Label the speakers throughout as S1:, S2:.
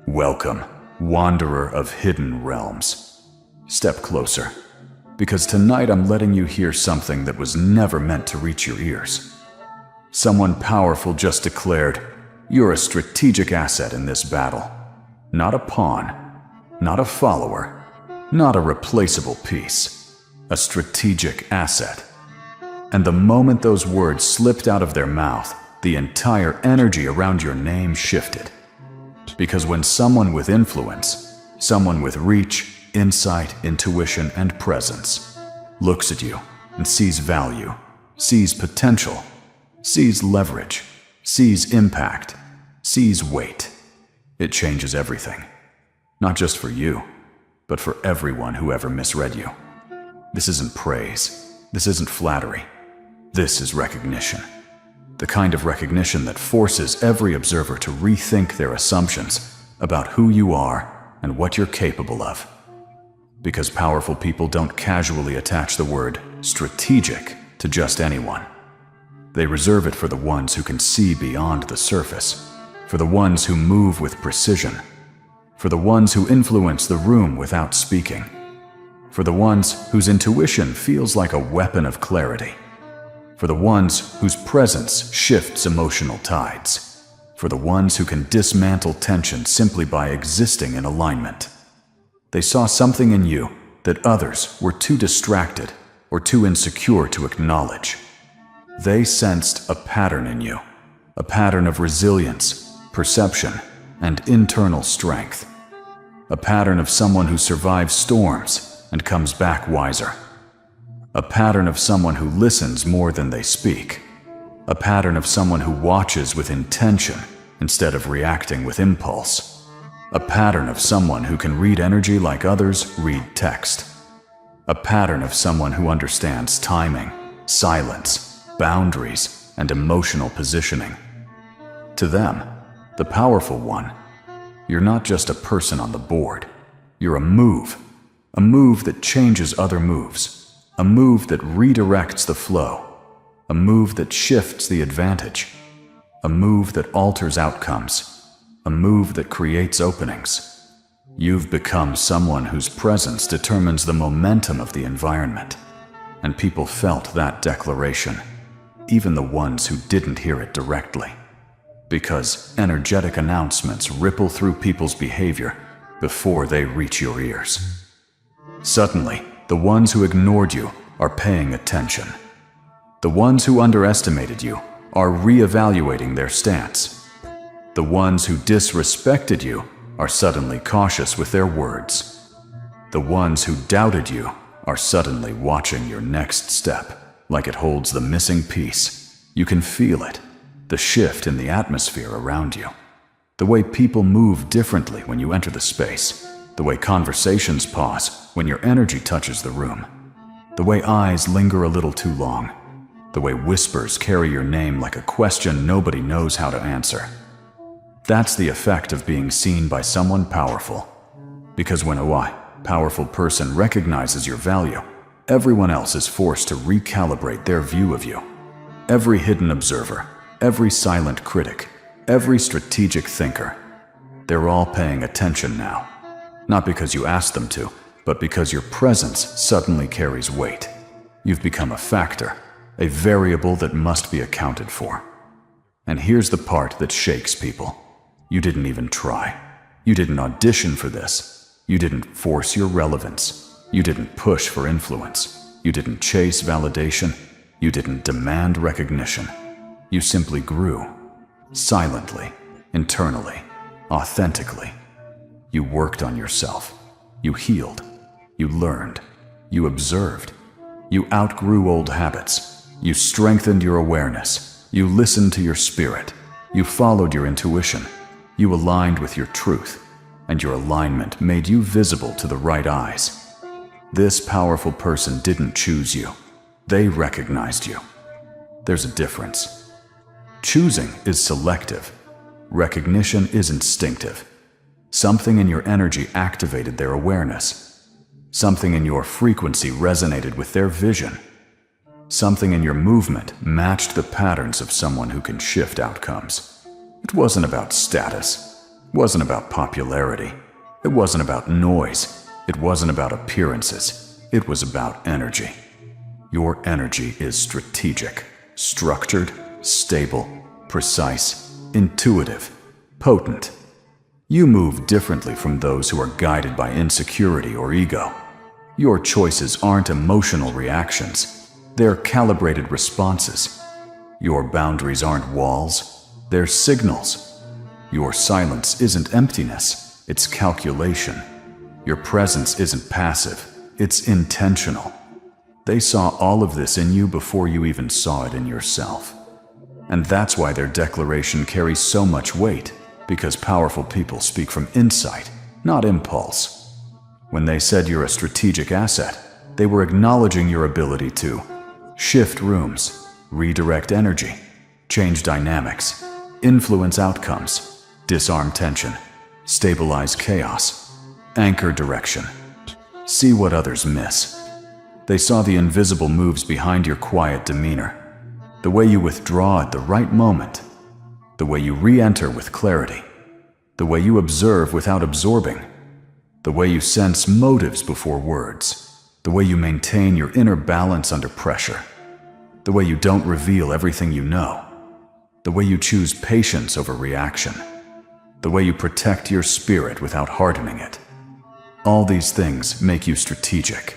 S1: Welcome, wanderer of hidden realms. Step closer, because tonight I'm letting you hear something that was never meant to reach your ears. Someone powerful just declared, "You're a strategic asset in this battle. Not a pawn, not a follower, not a replaceable piece. A strategic asset." And the moment those words slipped out of their mouth, the entire energy around your name shifted. Because when someone with influence, someone with reach, insight, intuition, and presence looks at you and sees value, sees potential, sees leverage, sees impact, sees weight, it changes everything. Not just for you, but for everyone who ever misread you. This isn't praise. This isn't flattery. This is recognition. The kind of recognition that forces every observer to rethink their assumptions about who you are and what you're capable of. Because powerful people don't casually attach the word strategic to just anyone. They reserve it for the ones who can see beyond the surface, for the ones who move with precision, for the ones who influence the room without speaking, for the ones whose intuition feels like a weapon of clarity, for the ones whose presence shifts emotional tides, for the ones who can dismantle tension simply by existing in alignment. They saw something in you that others were too distracted or too insecure to acknowledge. They sensed a pattern in you, a pattern of resilience, perception, and internal strength. A pattern of someone who survives storms and comes back wiser. A pattern of someone who listens more than they speak. A pattern of someone who watches with intention instead of reacting with impulse. A pattern of someone who can read energy like others read text. A pattern of someone who understands timing, silence, boundaries, and emotional positioning. To them, the powerful one, you're not just a person on the board. You're a move that changes other moves. A move that redirects the flow, a move that shifts the advantage, a move that alters outcomes, a move that creates openings. You've become someone whose presence determines the momentum of the environment, and people felt that declaration, even the ones who didn't hear it directly, because energetic announcements ripple through people's behavior before they reach your ears. Suddenly, the ones who ignored you are paying attention. The ones who underestimated you are reevaluating their stance. The ones who disrespected you are suddenly cautious with their words. The ones who doubted you are suddenly watching your next step, like it holds the missing piece. You can feel it, the shift in the atmosphere around you. The way people move differently when you enter the space. The way conversations pause when your energy touches the room. The way eyes linger a little too long. The way whispers carry your name like a question nobody knows how to answer. That's the effect of being seen by someone powerful. Because when a powerful person recognizes your value, everyone else is forced to recalibrate their view of you. Every hidden observer, every silent critic, every strategic thinker, they're all paying attention now. Not because you asked them to, but because your presence suddenly carries weight. You've become a factor, a variable that must be accounted for. And here's the part that shakes people. You didn't even try. You didn't audition for this. You didn't force your relevance. You didn't push for influence. You didn't chase validation. You didn't demand recognition. You simply grew. Silently, internally, authentically. You worked on yourself. You healed. You learned. You observed. You outgrew old habits. You strengthened your awareness. You listened to your spirit. You followed your intuition. You aligned with your truth. And your alignment made you visible to the right eyes. This powerful person didn't choose you. They recognized you. There's a difference. Choosing is selective. Recognition is instinctive. Something in your energy activated their awareness. Something in your frequency resonated with their vision. Something in your movement matched the patterns of someone who can shift outcomes. It wasn't about status. wasn't about popularity. It wasn't about noise. It wasn't about appearances. It was about energy. Your energy is strategic, structured, stable, precise, intuitive, potent. You move differently from those who are guided by insecurity or ego. Your choices aren't emotional reactions. They're calibrated responses. Your boundaries aren't walls. They're signals. Your silence isn't emptiness. It's calculation. Your presence isn't passive. It's intentional. They saw all of this in you before you even saw it in yourself. And that's why their declaration carries so much weight, because powerful people speak from insight, not impulse. When they said you're a strategic asset, they were acknowledging your ability to shift rooms, redirect energy, change dynamics, influence outcomes, disarm tension, stabilize chaos, anchor direction, see what others miss. They saw the invisible moves behind your quiet demeanor, the way you withdraw at the right moment, the way you re-enter with clarity, the way you observe without absorbing, the way you sense motives before words, the way you maintain your inner balance under pressure, the way you don't reveal everything you know, the way you choose patience over reaction, the way you protect your spirit without hardening it. All these things make you strategic.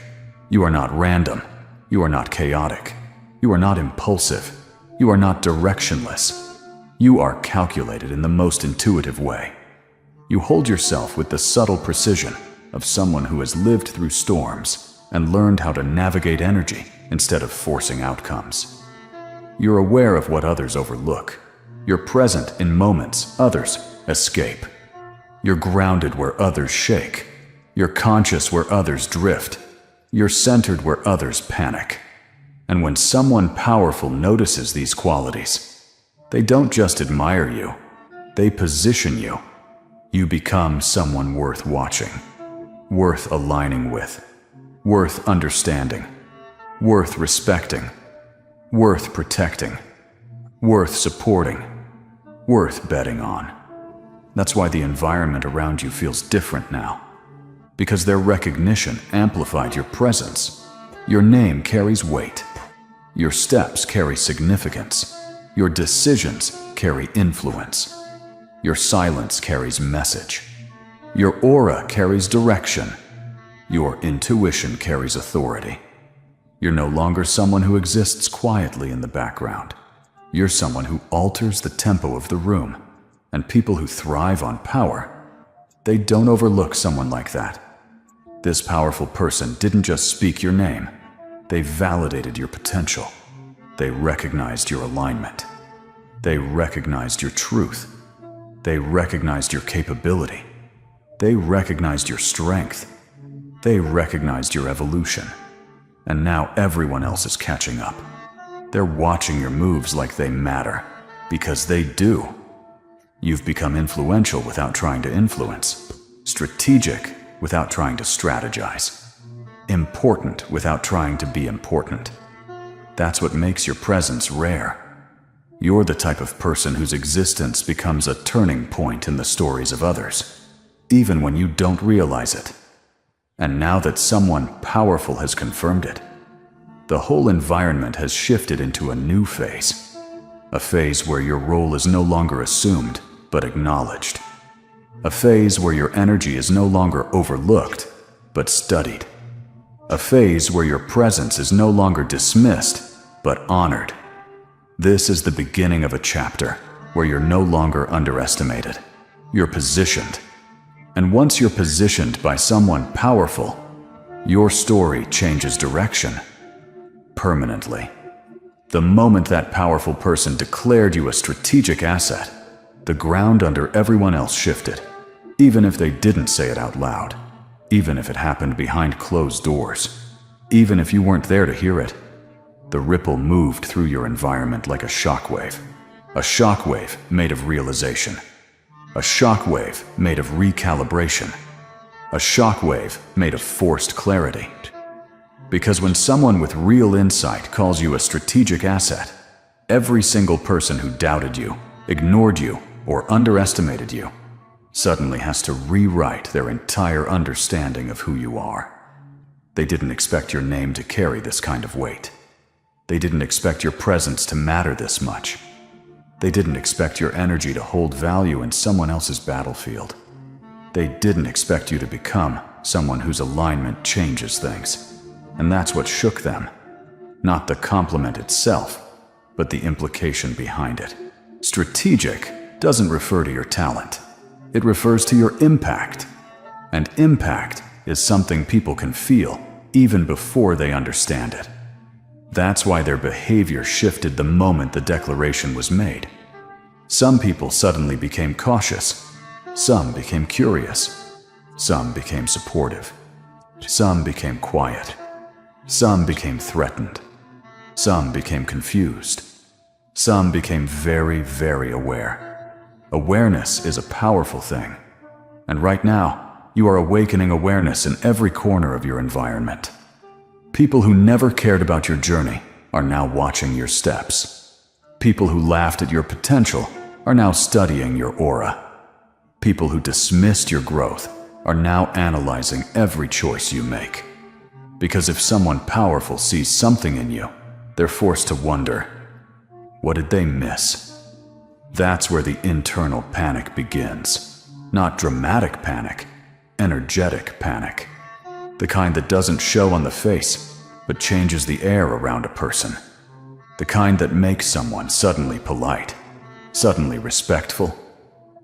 S1: You are not random. You are not chaotic. You are not impulsive. You are not directionless. You are calculated in the most intuitive way. You hold yourself with the subtle precision of someone who has lived through storms and learned how to navigate energy instead of forcing outcomes. You're aware of what others overlook. You're present in moments others escape. You're grounded where others shake. You're conscious where others drift. You're centered where others panic. And when someone powerful notices these qualities, they don't just admire you, they position you. You become someone worth watching, worth aligning with, worth understanding, worth respecting, worth protecting, worth supporting, worth betting on. That's why the environment around you feels different now, because their recognition amplified your presence. Your name carries weight. Your steps carry significance. Your decisions carry influence. Your silence carries message. Your aura carries direction. Your intuition carries authority. You're no longer someone who exists quietly in the background. You're someone who alters the tempo of the room. And people who thrive on power, they don't overlook someone like that. This powerful person didn't just speak your name. They validated your potential. They recognized your alignment. They recognized your truth. They recognized your capability. They recognized your strength. They recognized your evolution. And now everyone else is catching up. They're watching your moves like they matter, because they do. You've become influential without trying to influence, strategic without trying to strategize, important without trying to be important. That's what makes your presence rare. You're the type of person whose existence becomes a turning point in the stories of others, even when you don't realize it. And now that someone powerful has confirmed it, the whole environment has shifted into a new phase. A phase where your role is no longer assumed, but acknowledged. A phase where your energy is no longer overlooked, but studied. A phase where your presence is no longer dismissed, but honored. This is the beginning of a chapter where you're no longer underestimated. You're positioned. And once you're positioned by someone powerful, your story changes direction. Permanently. The moment that powerful person declared you a strategic asset, the ground under everyone else shifted, even if they didn't say it out loud, even if it happened behind closed doors, even if you weren't there to hear it. The ripple moved through your environment like a shockwave made of realization, a shockwave made of recalibration, a shockwave made of forced clarity. Because when someone with real insight calls you a strategic asset, every single person who doubted you, ignored you, or underestimated you, suddenly has to rewrite their entire understanding of who you are. They didn't expect your name to carry this kind of weight. They didn't expect your presence to matter this much. They didn't expect your energy to hold value in someone else's battlefield. They didn't expect you to become someone whose alignment changes things. And that's what shook them. Not the compliment itself, but the implication behind it. Strategic doesn't refer to your talent. It refers to your impact. And impact is something people can feel even before they understand it. That's why their behavior shifted the moment the declaration was made. Some people suddenly became cautious. Some became curious. Some became supportive. Some became quiet. Some became threatened. Some became confused. Some became very, very aware. Awareness is a powerful thing. And right now, you are awakening awareness in every corner of your environment. People who never cared about your journey are now watching your steps. People who laughed at your potential are now studying your aura. People who dismissed your growth are now analyzing every choice you make. Because if someone powerful sees something in you, they're forced to wonder, what did they miss? That's where the internal panic begins. Not dramatic panic, energetic panic. The kind that doesn't show on the face, but changes the air around a person. The kind that makes someone suddenly polite, suddenly respectful,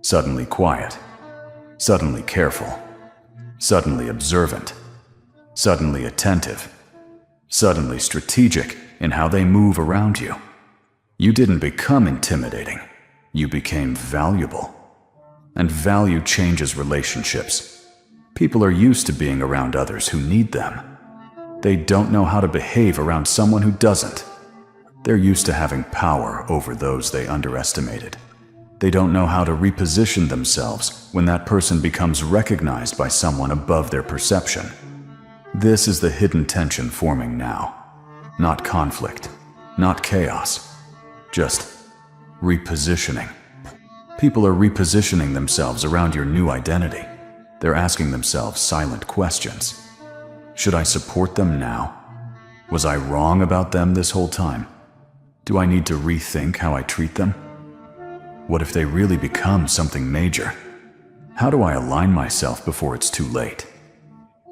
S1: suddenly quiet, suddenly careful, suddenly observant, suddenly attentive, suddenly strategic in how they move around you. You didn't become intimidating, you became valuable. And value changes relationships. People are used to being around others who need them. They don't know how to behave around someone who doesn't. They're used to having power over those they underestimated. They don't know how to reposition themselves when that person becomes recognized by someone above their perception. This is the hidden tension forming now. Not conflict, not chaos, just repositioning. People are repositioning themselves around your new identity. They're asking themselves silent questions. Should I support them now? Was I wrong about them this whole time? Do I need to rethink how I treat them? What if they really become something major? How do I align myself before it's too late?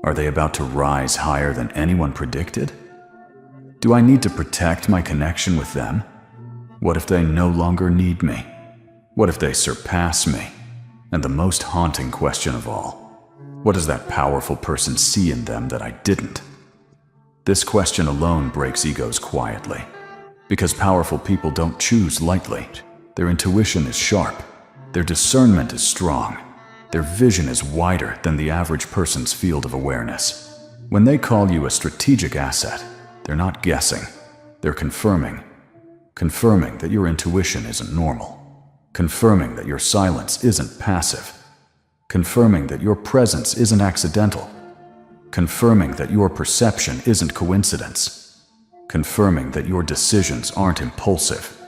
S1: Are they about to rise higher than anyone predicted? Do I need to protect my connection with them? What if they no longer need me? What if they surpass me? And the most haunting question of all, what does that powerful person see in them that I didn't? This question alone breaks egos quietly. Because powerful people don't choose lightly. Their intuition is sharp. Their discernment is strong. Their vision is wider than the average person's field of awareness. When they call you a strategic asset, they're not guessing. They're confirming that your intuition isn't normal. Confirming that your silence isn't passive. Confirming that your presence isn't accidental. Confirming that your perception isn't coincidence. Confirming that your decisions aren't impulsive.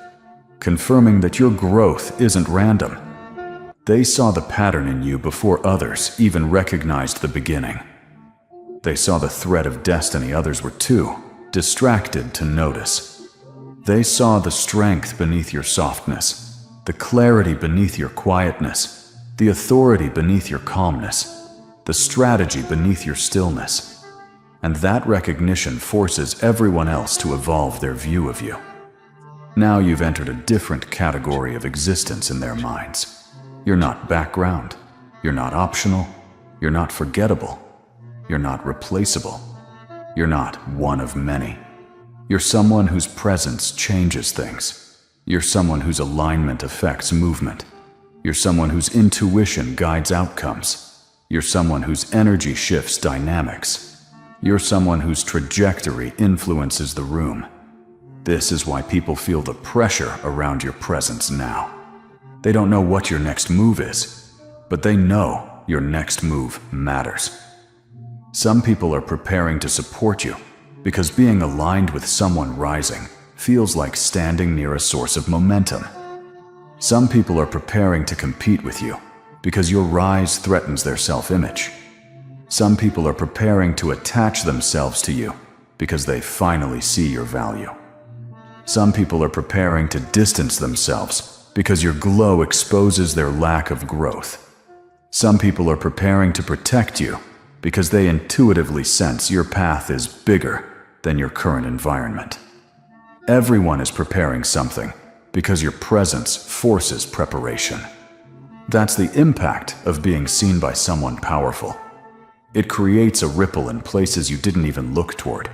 S1: Confirming that your growth isn't random. They saw the pattern in you before others even recognized the beginning. They saw the thread of destiny others were too distracted to notice. They saw the strength beneath your softness, the clarity beneath your quietness, the authority beneath your calmness, the strategy beneath your stillness. And that recognition forces everyone else to evolve their view of you. Now you've entered a different category of existence in their minds. You're not background. You're not optional. You're not forgettable. You're not replaceable. You're not one of many. You're someone whose presence changes things. You're someone whose alignment affects movement. You're someone whose intuition guides outcomes. You're someone whose energy shifts dynamics. You're someone whose trajectory influences the room. This is why people feel the pressure around your presence now. They don't know what your next move is, but they know your next move matters. Some people are preparing to support you because being aligned with someone rising feels like standing near a source of momentum. Some people are preparing to compete with you because your rise threatens their self-image. Some people are preparing to attach themselves to you because they finally see your value. Some people are preparing to distance themselves because your glow exposes their lack of growth. Some people are preparing to protect you because they intuitively sense your path is bigger than your current environment. Everyone is preparing something because your presence forces preparation. That's the impact of being seen by someone powerful. It creates a ripple in places you didn't even look toward.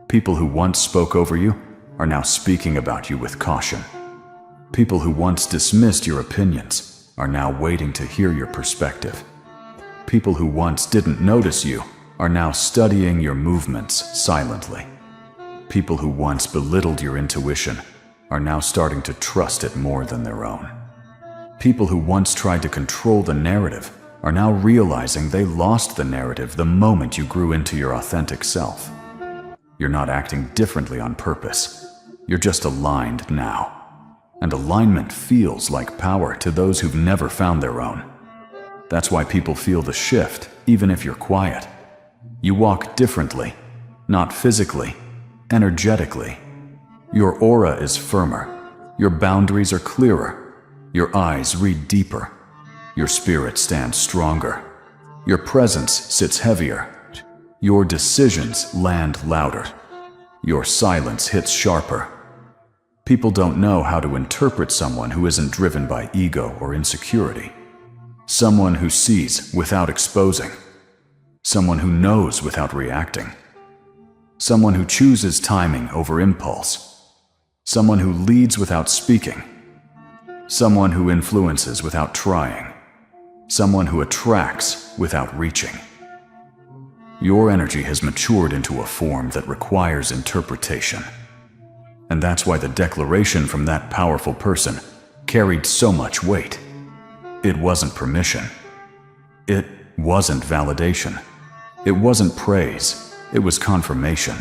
S1: People who once spoke over you are now speaking about you with caution. People who once dismissed your opinions are now waiting to hear your perspective. People who once didn't notice you are now studying your movements silently. People who once belittled your intuition are now starting to trust it more than their own. People who once tried to control the narrative are now realizing they lost the narrative the moment you grew into your authentic self. You're not acting differently on purpose. You're just aligned now. And alignment feels like power to those who've never found their own. That's why people feel the shift, even if you're quiet. You walk differently, not physically, energetically. Your aura is firmer. Your boundaries are clearer. Your eyes read deeper. Your spirit stands stronger. Your presence sits heavier. Your decisions land louder. Your silence hits sharper. People don't know how to interpret someone who isn't driven by ego or insecurity. Someone who sees without exposing. Someone who knows without reacting. Someone who chooses timing over impulse. Someone who leads without speaking. Someone who influences without trying. Someone who attracts without reaching. Your energy has matured into a form that requires interpretation. And that's why the declaration from that powerful person carried so much weight. It wasn't permission. It wasn't validation. It wasn't praise. It was confirmation.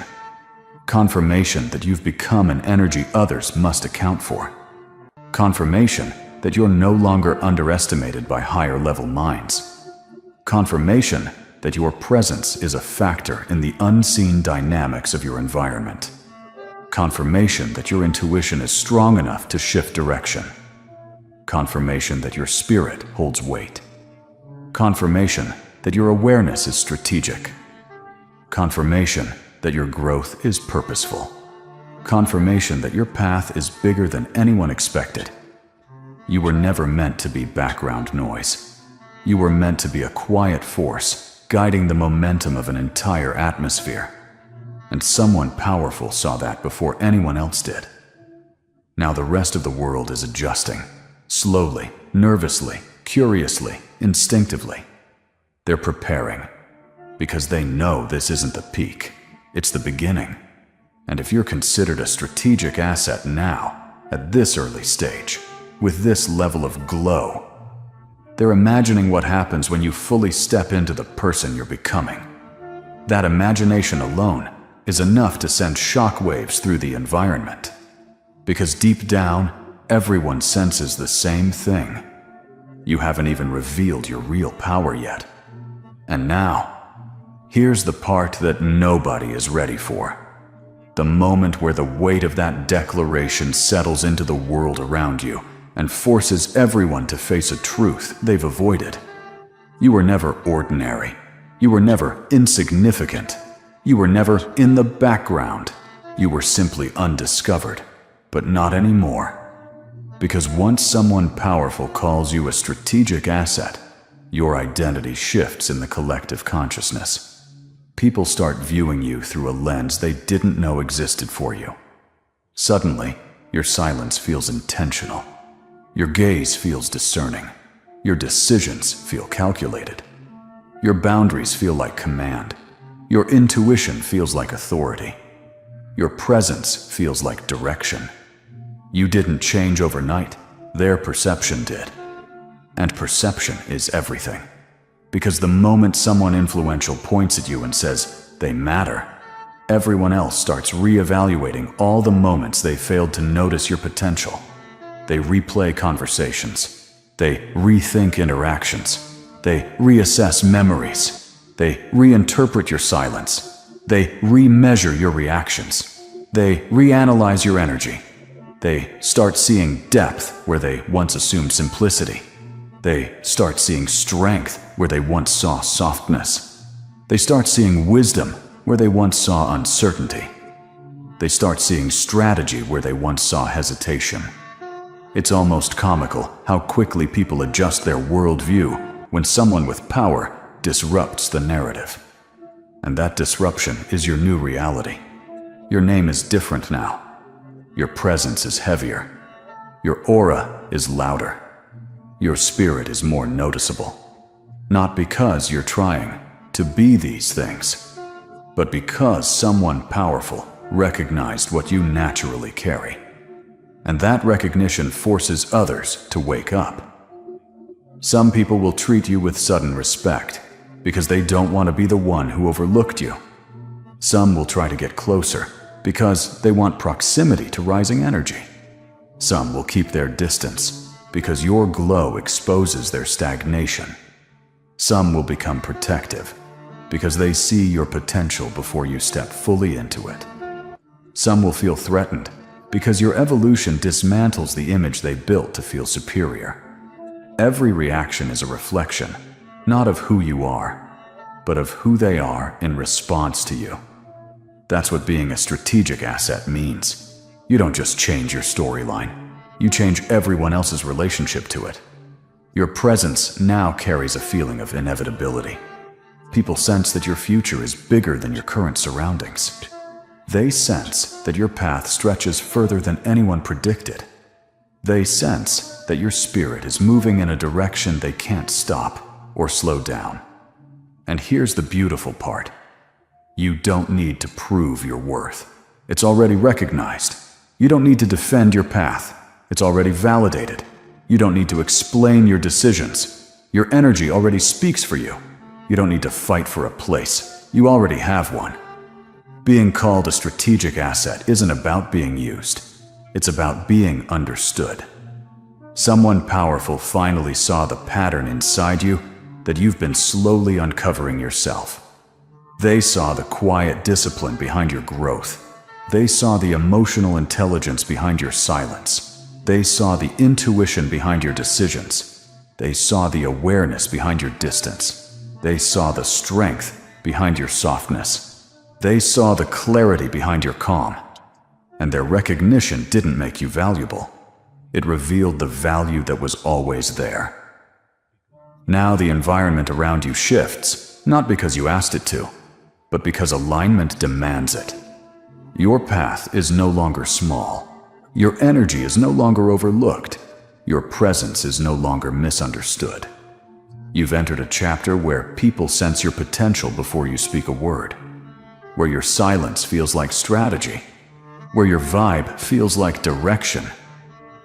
S1: Confirmation that you've become an energy others must account for. Confirmation that you're no longer underestimated by higher-level minds. Confirmation that your presence is a factor in the unseen dynamics of your environment. Confirmation that your intuition is strong enough to shift direction. Confirmation that your spirit holds weight. Confirmation that your awareness is strategic. Confirmation that your growth is purposeful. Confirmation that your path is bigger than anyone expected. You were never meant to be background noise. You were meant to be a quiet force, guiding the momentum of an entire atmosphere. And someone powerful saw that before anyone else did. Now the rest of the world is adjusting, slowly, nervously, curiously, instinctively. They're preparing, because they know this isn't the peak, it's the beginning. And if you're considered a strategic asset now, at this early stage, with this level of glow, they're imagining what happens when you fully step into the person you're becoming. That imagination alone is enough to send shockwaves through the environment. Because deep down, everyone senses the same thing. You haven't even revealed your real power yet. And now, here's the part that nobody is ready for. The moment where the weight of that declaration settles into the world around you and forces everyone to face a truth they've avoided. You were never ordinary. You were never insignificant. You were never in the background. You were simply undiscovered, but not anymore. Because once someone powerful calls you a strategic asset, your identity shifts in the collective consciousness. People start viewing you through a lens they didn't know existed for you. Suddenly, your silence feels intentional. Your gaze feels discerning. Your decisions feel calculated. Your boundaries feel like command. Your intuition feels like authority. Your presence feels like direction. You didn't change overnight, their perception did. And perception is everything. Because the moment someone influential points at you and says, they matter, everyone else starts re-evaluating all the moments they failed to notice your potential. They replay conversations. They rethink interactions. They reassess memories. They reinterpret your silence. They remeasure your reactions. They reanalyze your energy. They start seeing depth where they once assumed simplicity. They start seeing strength where they once saw softness. They start seeing wisdom where they once saw uncertainty. They start seeing strategy where they once saw hesitation. It's almost comical how quickly people adjust their worldview when someone with power disrupts the narrative. And that disruption is your new reality. Your name is different now. Your presence is heavier. Your aura is louder. Your spirit is more noticeable. Not because you're trying to be these things, but because someone powerful recognized what you naturally carry. And that recognition forces others to wake up. Some people will treat you with sudden respect because they don't want to be the one who overlooked you. Some will try to get closer because they want proximity to rising energy. Some will keep their distance because your glow exposes their stagnation. Some will become protective because they see your potential before you step fully into it. Some will feel threatened because your evolution dismantles the image they built to feel superior. Every reaction is a reflection, not of who you are, but of who they are in response to you. That's what being a strategic asset means. You don't just change your storyline, you change everyone else's relationship to it. Your presence now carries a feeling of inevitability. People sense that your future is bigger than your current surroundings. They sense that your path stretches further than anyone predicted. They sense that your spirit is moving in a direction they can't stop or slow down. And here's the beautiful part. You don't need to prove your worth. It's already recognized. You don't need to defend your path. It's already validated. You don't need to explain your decisions. Your energy already speaks for you. You don't need to fight for a place. You already have one. Being called a strategic asset isn't about being used. It's about being understood. Someone powerful finally saw the pattern inside you that you've been slowly uncovering yourself. They saw the quiet discipline behind your growth. They saw the emotional intelligence behind your silence. They saw the intuition behind your decisions. They saw the awareness behind your distance. They saw the strength behind your softness. They saw the clarity behind your calm. And their recognition didn't make you valuable. It revealed the value that was always there. Now the environment around you shifts, not because you asked it to, but because alignment demands it. Your path is no longer small. Your energy is no longer overlooked. Your presence is no longer misunderstood. You've entered a chapter where people sense your potential before you speak a word, where your silence feels like strategy, where your vibe feels like direction,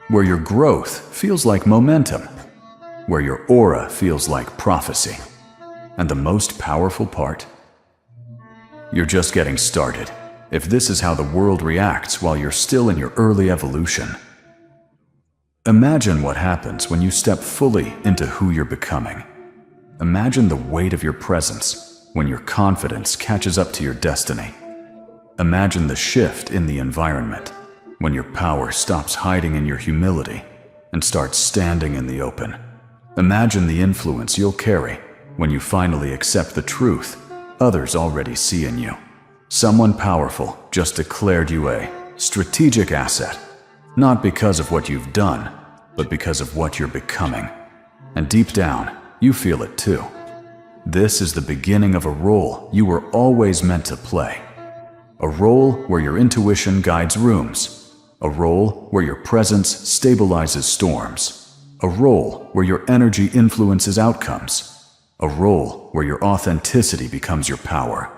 S1: where your growth feels like momentum, where your aura feels like prophecy. And the most powerful part? You're just getting started, if this is how the world reacts while you're still in your early evolution. Imagine what happens when you step fully into who you're becoming. Imagine the weight of your presence when your confidence catches up to your destiny. Imagine the shift in the environment when your power stops hiding in your humility and starts standing in the open. Imagine the influence you'll carry when you finally accept the truth others already see in you. Someone powerful just declared you a strategic asset, not because of what you've done, but because of what you're becoming. And deep down, you feel it too. This is the beginning of a role you were always meant to play. A role where your intuition guides rooms. A role where your presence stabilizes storms. A role where your energy influences outcomes. A role where your authenticity becomes your power.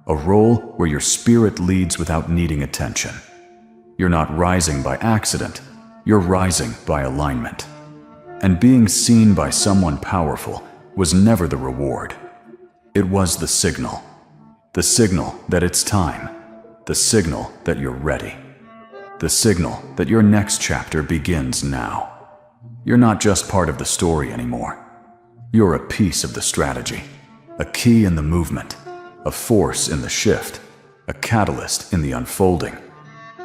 S1: A role where your spirit leads without needing attention. You're not rising by accident. You're rising by alignment. And being seen by someone powerful was never the reward. It was the signal. The signal that it's time. The signal that you're ready. The signal that your next chapter begins now. You're not just part of the story anymore. You're a piece of the strategy, a key in the movement, a force in the shift, a catalyst in the unfolding,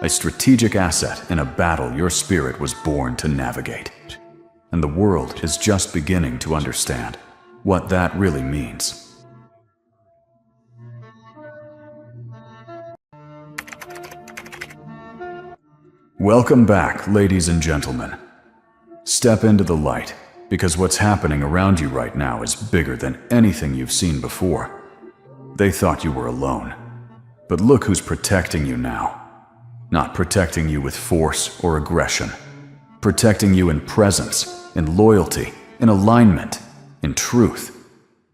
S1: a strategic asset in a battle your spirit was born to navigate. And the world is just beginning to understand what that really means. Welcome back, ladies and gentlemen. Step into the light, because what's happening around you right now is bigger than anything you've seen before. They thought you were alone, but look who's protecting you now. Not protecting you with force or aggression, protecting you in presence, in loyalty, in alignment, in truth,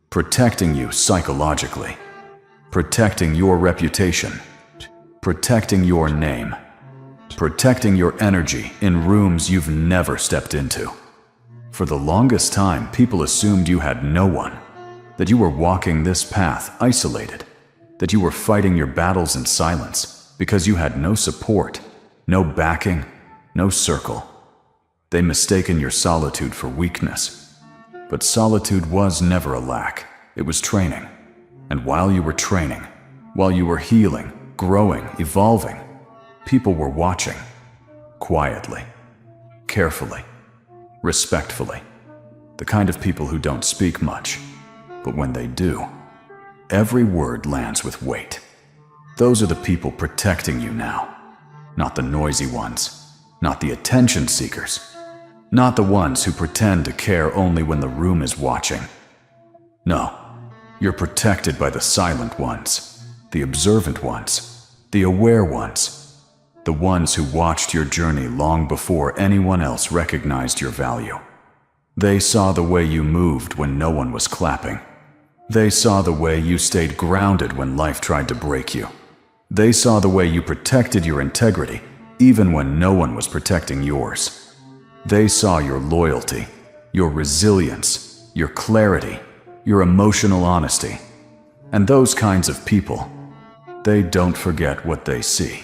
S1: protecting you psychologically, protecting your reputation, protecting your name, protecting your energy in rooms you've never stepped into. For the longest time, people assumed you had no one, that you were walking this path isolated, that you were fighting your battles in silence because you had no support, no backing, no circle. They mistaken your solitude for weakness. But solitude was never a lack, it was training. And while you were training, while you were healing, growing, evolving, people were watching, quietly, carefully, respectfully. The kind of people who don't speak much, but when they do, every word lands with weight. Those are the people protecting you now, not the noisy ones, not the attention seekers, not the ones who pretend to care only when the room is watching. No, you're protected by the silent ones, the observant ones, the aware ones, the ones who watched your journey long before anyone else recognized your value. They saw the way you moved when no one was clapping. They saw the way you stayed grounded when life tried to break you. They saw the way you protected your integrity even when no one was protecting yours. They saw your loyalty, your resilience, your clarity, your emotional honesty. And those kinds of people, they don't forget what they see.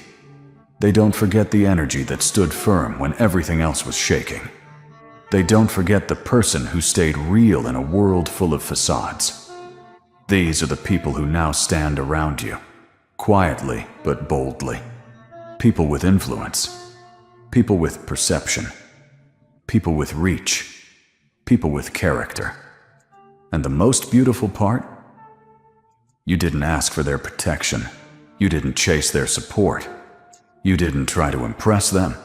S1: They don't forget the energy that stood firm when everything else was shaking. They don't forget the person who stayed real in a world full of facades. These are the people who now stand around you, quietly but boldly. People with influence, people with perception, people with reach, people with character. And the most beautiful part? You didn't ask for their protection. You didn't chase their support. You didn't try to impress them.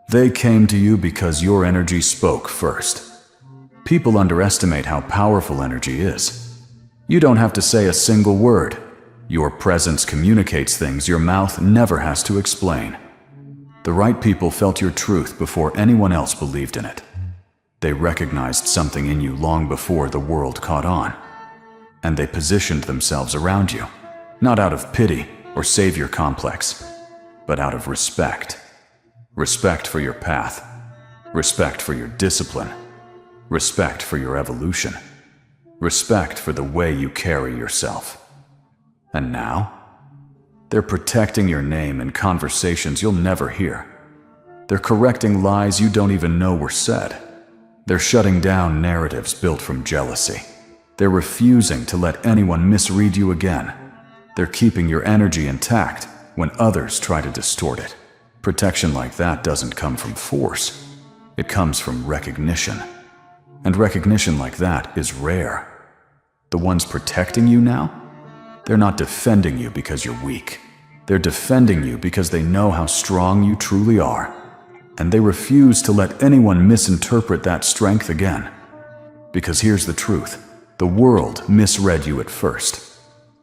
S1: They came to you because your energy spoke first. People underestimate how powerful energy is. You don't have to say a single word. Your presence communicates things your mouth never has to explain. The right people felt your truth before anyone else believed in it. They recognized something in you long before the world caught on. And they positioned themselves around you, not out of pity or savior complex, but out of respect. Respect for your path, respect for your discipline, respect for your evolution, respect for the way you carry yourself. And now, they're protecting your name in conversations you'll never hear. They're correcting lies you don't even know were said. They're shutting down narratives built from jealousy. They're refusing to let anyone misread you again. They're keeping your energy intact when others try to distort it. Protection like that doesn't come from force. It comes from recognition. And recognition like that is rare. The ones protecting you now? They're not defending you because you're weak. They're defending you because they know how strong you truly are. And they refuse to let anyone misinterpret that strength again. Because here's the truth. The world misread you at first.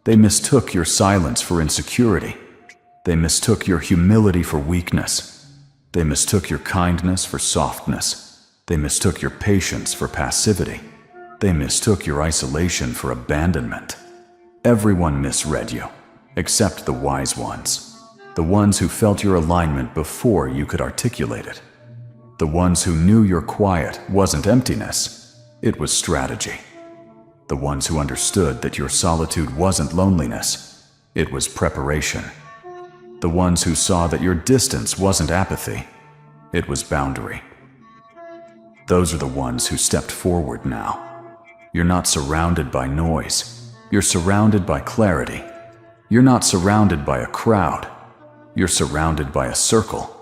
S1: They mistook your silence for insecurity. They mistook your humility for weakness. They mistook your kindness for softness. They mistook your patience for passivity. They mistook your isolation for abandonment. Everyone misread you, except the wise ones. The ones who felt your alignment before you could articulate it. The ones who knew your quiet wasn't emptiness, it was strategy. The ones who understood that your solitude wasn't loneliness, it was preparation. The ones who saw that your distance wasn't apathy, it was boundary. Those are the ones who stepped forward now. You're not surrounded by noise. You're surrounded by clarity. You're not surrounded by a crowd. You're surrounded by a circle.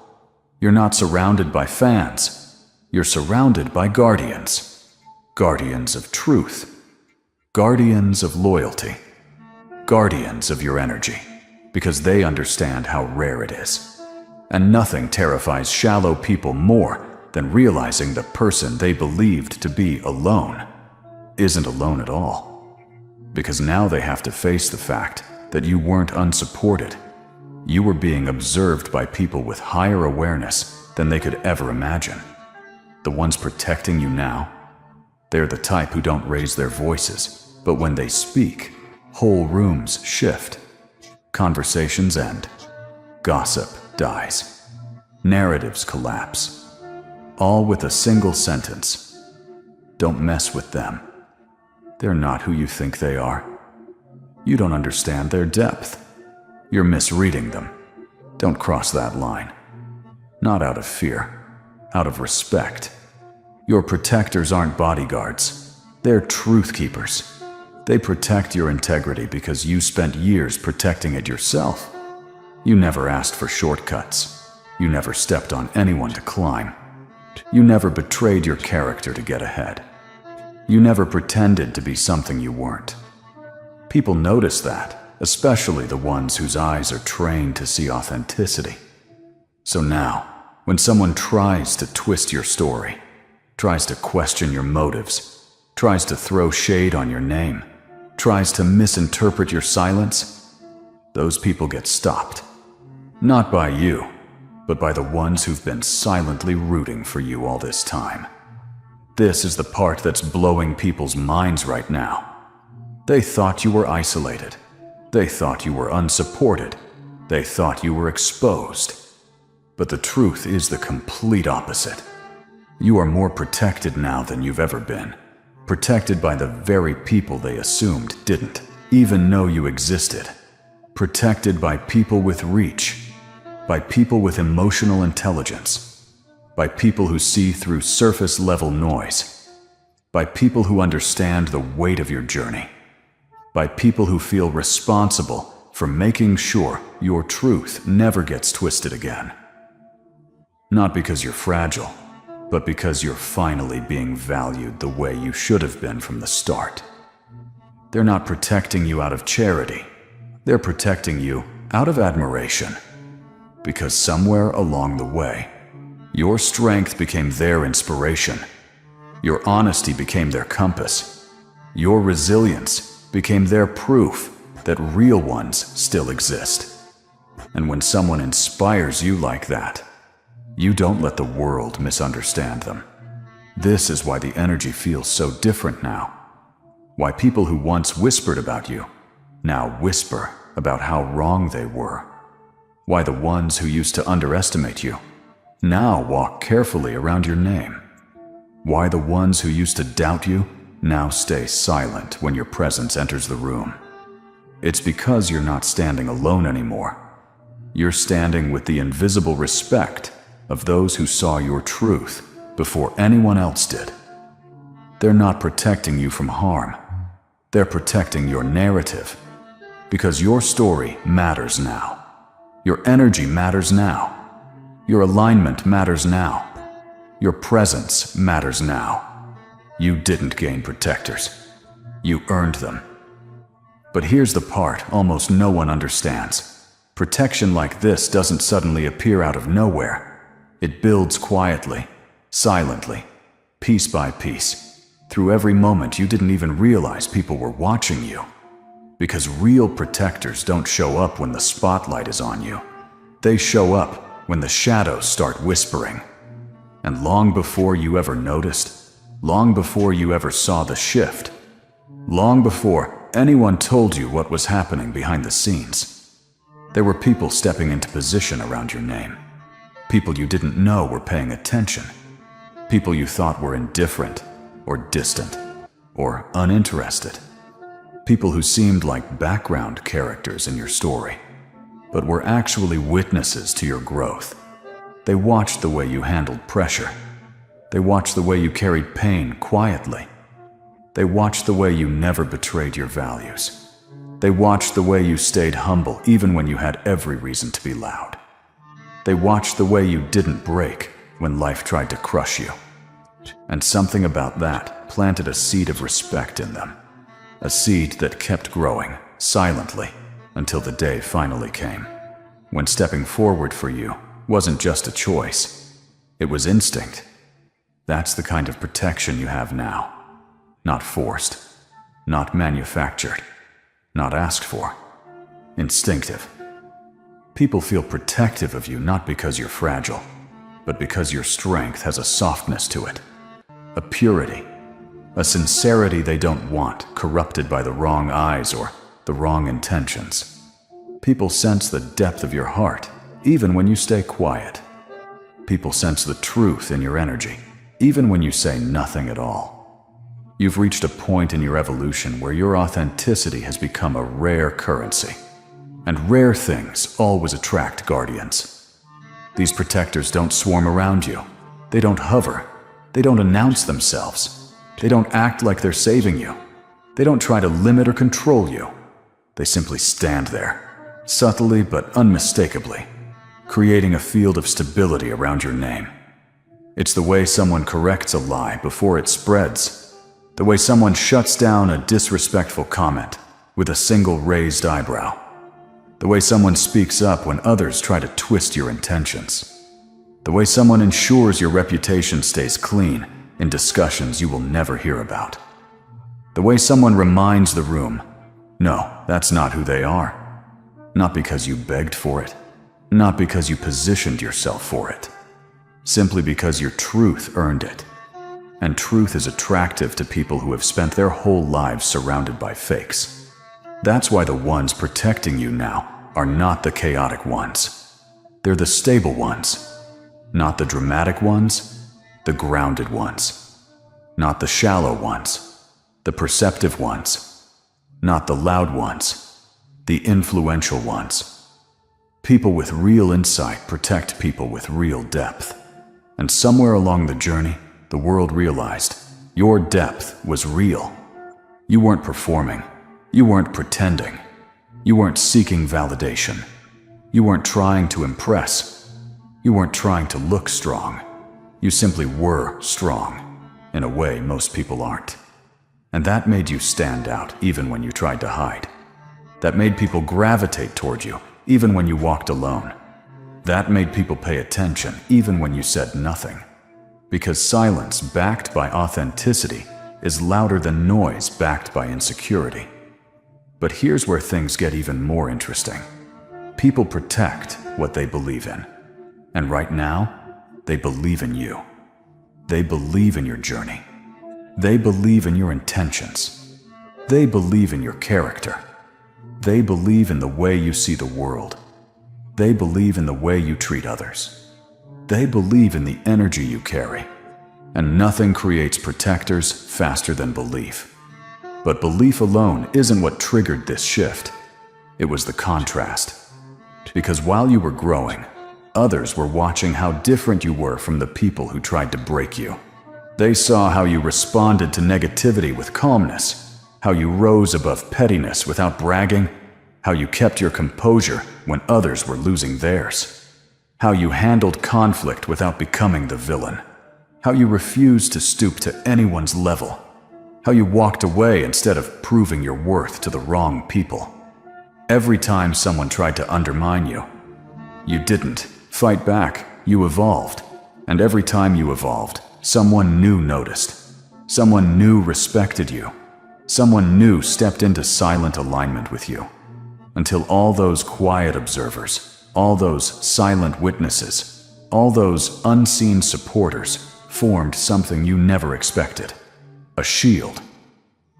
S1: You're not surrounded by fans. You're surrounded by guardians. Guardians of truth. Guardians of loyalty. Guardians of your energy, because they understand how rare it is. And nothing terrifies shallow people more than realizing the person they believed to be alone isn't alone at all. Because now they have to face the fact that you weren't unsupported. You were being observed by people with higher awareness than they could ever imagine. The ones protecting you now, they're the type who don't raise their voices, but when they speak, whole rooms shift. Conversations end. Gossip dies. Narratives collapse. All with a single sentence. Don't mess with them. They're not who you think they are. You don't understand their depth. You're misreading them. Don't cross that line. Not out of fear, out of respect. Your protectors aren't bodyguards. They're truth keepers. They protect your integrity because you spent years protecting it yourself. You never asked for shortcuts. You never stepped on anyone to climb. You never betrayed your character to get ahead. You never pretended to be something you weren't. People notice that, especially the ones whose eyes are trained to see authenticity. So now, when someone tries to twist your story, tries to question your motives, tries to throw shade on your name, tries to misinterpret your silence, those people get stopped. Not by you, but by the ones who've been silently rooting for you all this time. This is the part that's blowing people's minds right now. They thought you were isolated. They thought you were unsupported. They thought you were exposed. But the truth is the complete opposite. You are more protected now than you've ever been. Protected by the very people they assumed didn't even know you existed. Protected by people with reach. By people with emotional intelligence. By people who see through surface-level noise. By people who understand the weight of your journey. By people who feel responsible for making sure your truth never gets twisted again. Not because you're fragile, but because you're finally being valued the way you should have been from the start. They're not protecting you out of charity. They're protecting you out of admiration. Because somewhere along the way, your strength became their inspiration. Your honesty became their compass. Your resilience became their proof that real ones still exist. And when someone inspires you like that, you don't let the world misunderstand them. This is why the energy feels so different now. Why people who once whispered about you now whisper about how wrong they were. Why the ones who used to underestimate you now walk carefully around your name. Why the ones who used to doubt you now stay silent when your presence enters the room. It's because you're not standing alone anymore. You're standing with the invisible respect of those who saw your truth before anyone else did. They're not protecting you from harm. They're protecting your narrative. Because your story matters now. Your energy matters now. Your alignment matters now. Your presence matters now. You didn't gain protectors. You earned them. But here's the part almost no one understands. Protection like this doesn't suddenly appear out of nowhere. It builds quietly, silently, piece by piece, through every moment you didn't even realize people were watching you. Because real protectors don't show up when the spotlight is on you. They show up when the shadows start whispering. And long before you ever noticed, long before you ever saw the shift, long before anyone told you what was happening behind the scenes, there were people stepping into position around your name. People you didn't know were paying attention. People you thought were indifferent, or distant, or uninterested. People who seemed like background characters in your story, but were actually witnesses to your growth. They watched the way you handled pressure. They watched the way you carried pain quietly. They watched the way you never betrayed your values. They watched the way you stayed humble even when you had every reason to be loud. They watched the way you didn't break when life tried to crush you. And something about that planted a seed of respect in them. A seed that kept growing, silently, until the day finally came. When stepping forward for you wasn't just a choice, it was instinct. That's the kind of protection you have now. Not forced, not manufactured, not asked for. Instinctive. People feel protective of you not because you're fragile, but because your strength has a softness to it. A purity. A sincerity they don't want, corrupted by the wrong eyes or the wrong intentions. People sense the depth of your heart, even when you stay quiet. People sense the truth in your energy, even when you say nothing at all. You've reached a point in your evolution where your authenticity has become a rare currency. And rare things always attract guardians. These protectors don't swarm around you. They don't hover. They don't announce themselves. They don't act like they're saving you. They don't try to limit or control you. They simply stand there, subtly but unmistakably, creating a field of stability around your name. It's the way someone corrects a lie before it spreads. The way someone shuts down a disrespectful comment with a single raised eyebrow. The way someone speaks up when others try to twist your intentions. The way someone ensures your reputation stays clean in discussions you will never hear about. The way someone reminds the room, no, that's not who they are. Not because you begged for it. Not because you positioned yourself for it. Simply because your truth earned it. And truth is attractive to people who have spent their whole lives surrounded by fakes. That's why the ones protecting you now are not the chaotic ones. They're the stable ones. Not the dramatic ones, the grounded ones. Not the shallow ones, the perceptive ones. Not the loud ones, the influential ones. People with real insight protect people with real depth. And somewhere along the journey, the world realized your depth was real. You weren't performing. You weren't pretending. You weren't seeking validation. You weren't trying to impress. You weren't trying to look strong. You simply were strong, in a way most people aren't. And that made you stand out even when you tried to hide. That made people gravitate toward you even when you walked alone. That made people pay attention even when you said nothing. Because silence backed by authenticity is louder than noise backed by insecurity. But here's where things get even more interesting. People protect what they believe in. And right now, they believe in you. They believe in your journey. They believe in your intentions. They believe in your character. They believe in the way you see the world. They believe in the way you treat others. They believe in the energy you carry. And nothing creates protectors faster than belief. But belief alone isn't what triggered this shift. It was the contrast. Because while you were growing, others were watching how different you were from the people who tried to break you. They saw how you responded to negativity with calmness, how you rose above pettiness without bragging, how you kept your composure when others were losing theirs, how you handled conflict without becoming the villain, how you refused to stoop to anyone's level, how you walked away instead of proving your worth to the wrong people. Every time someone tried to undermine you, you didn't fight back, you evolved. And every time you evolved, someone new noticed. Someone new respected you. Someone new stepped into silent alignment with you. Until all those quiet observers, all those silent witnesses, all those unseen supporters formed something you never expected. A shield.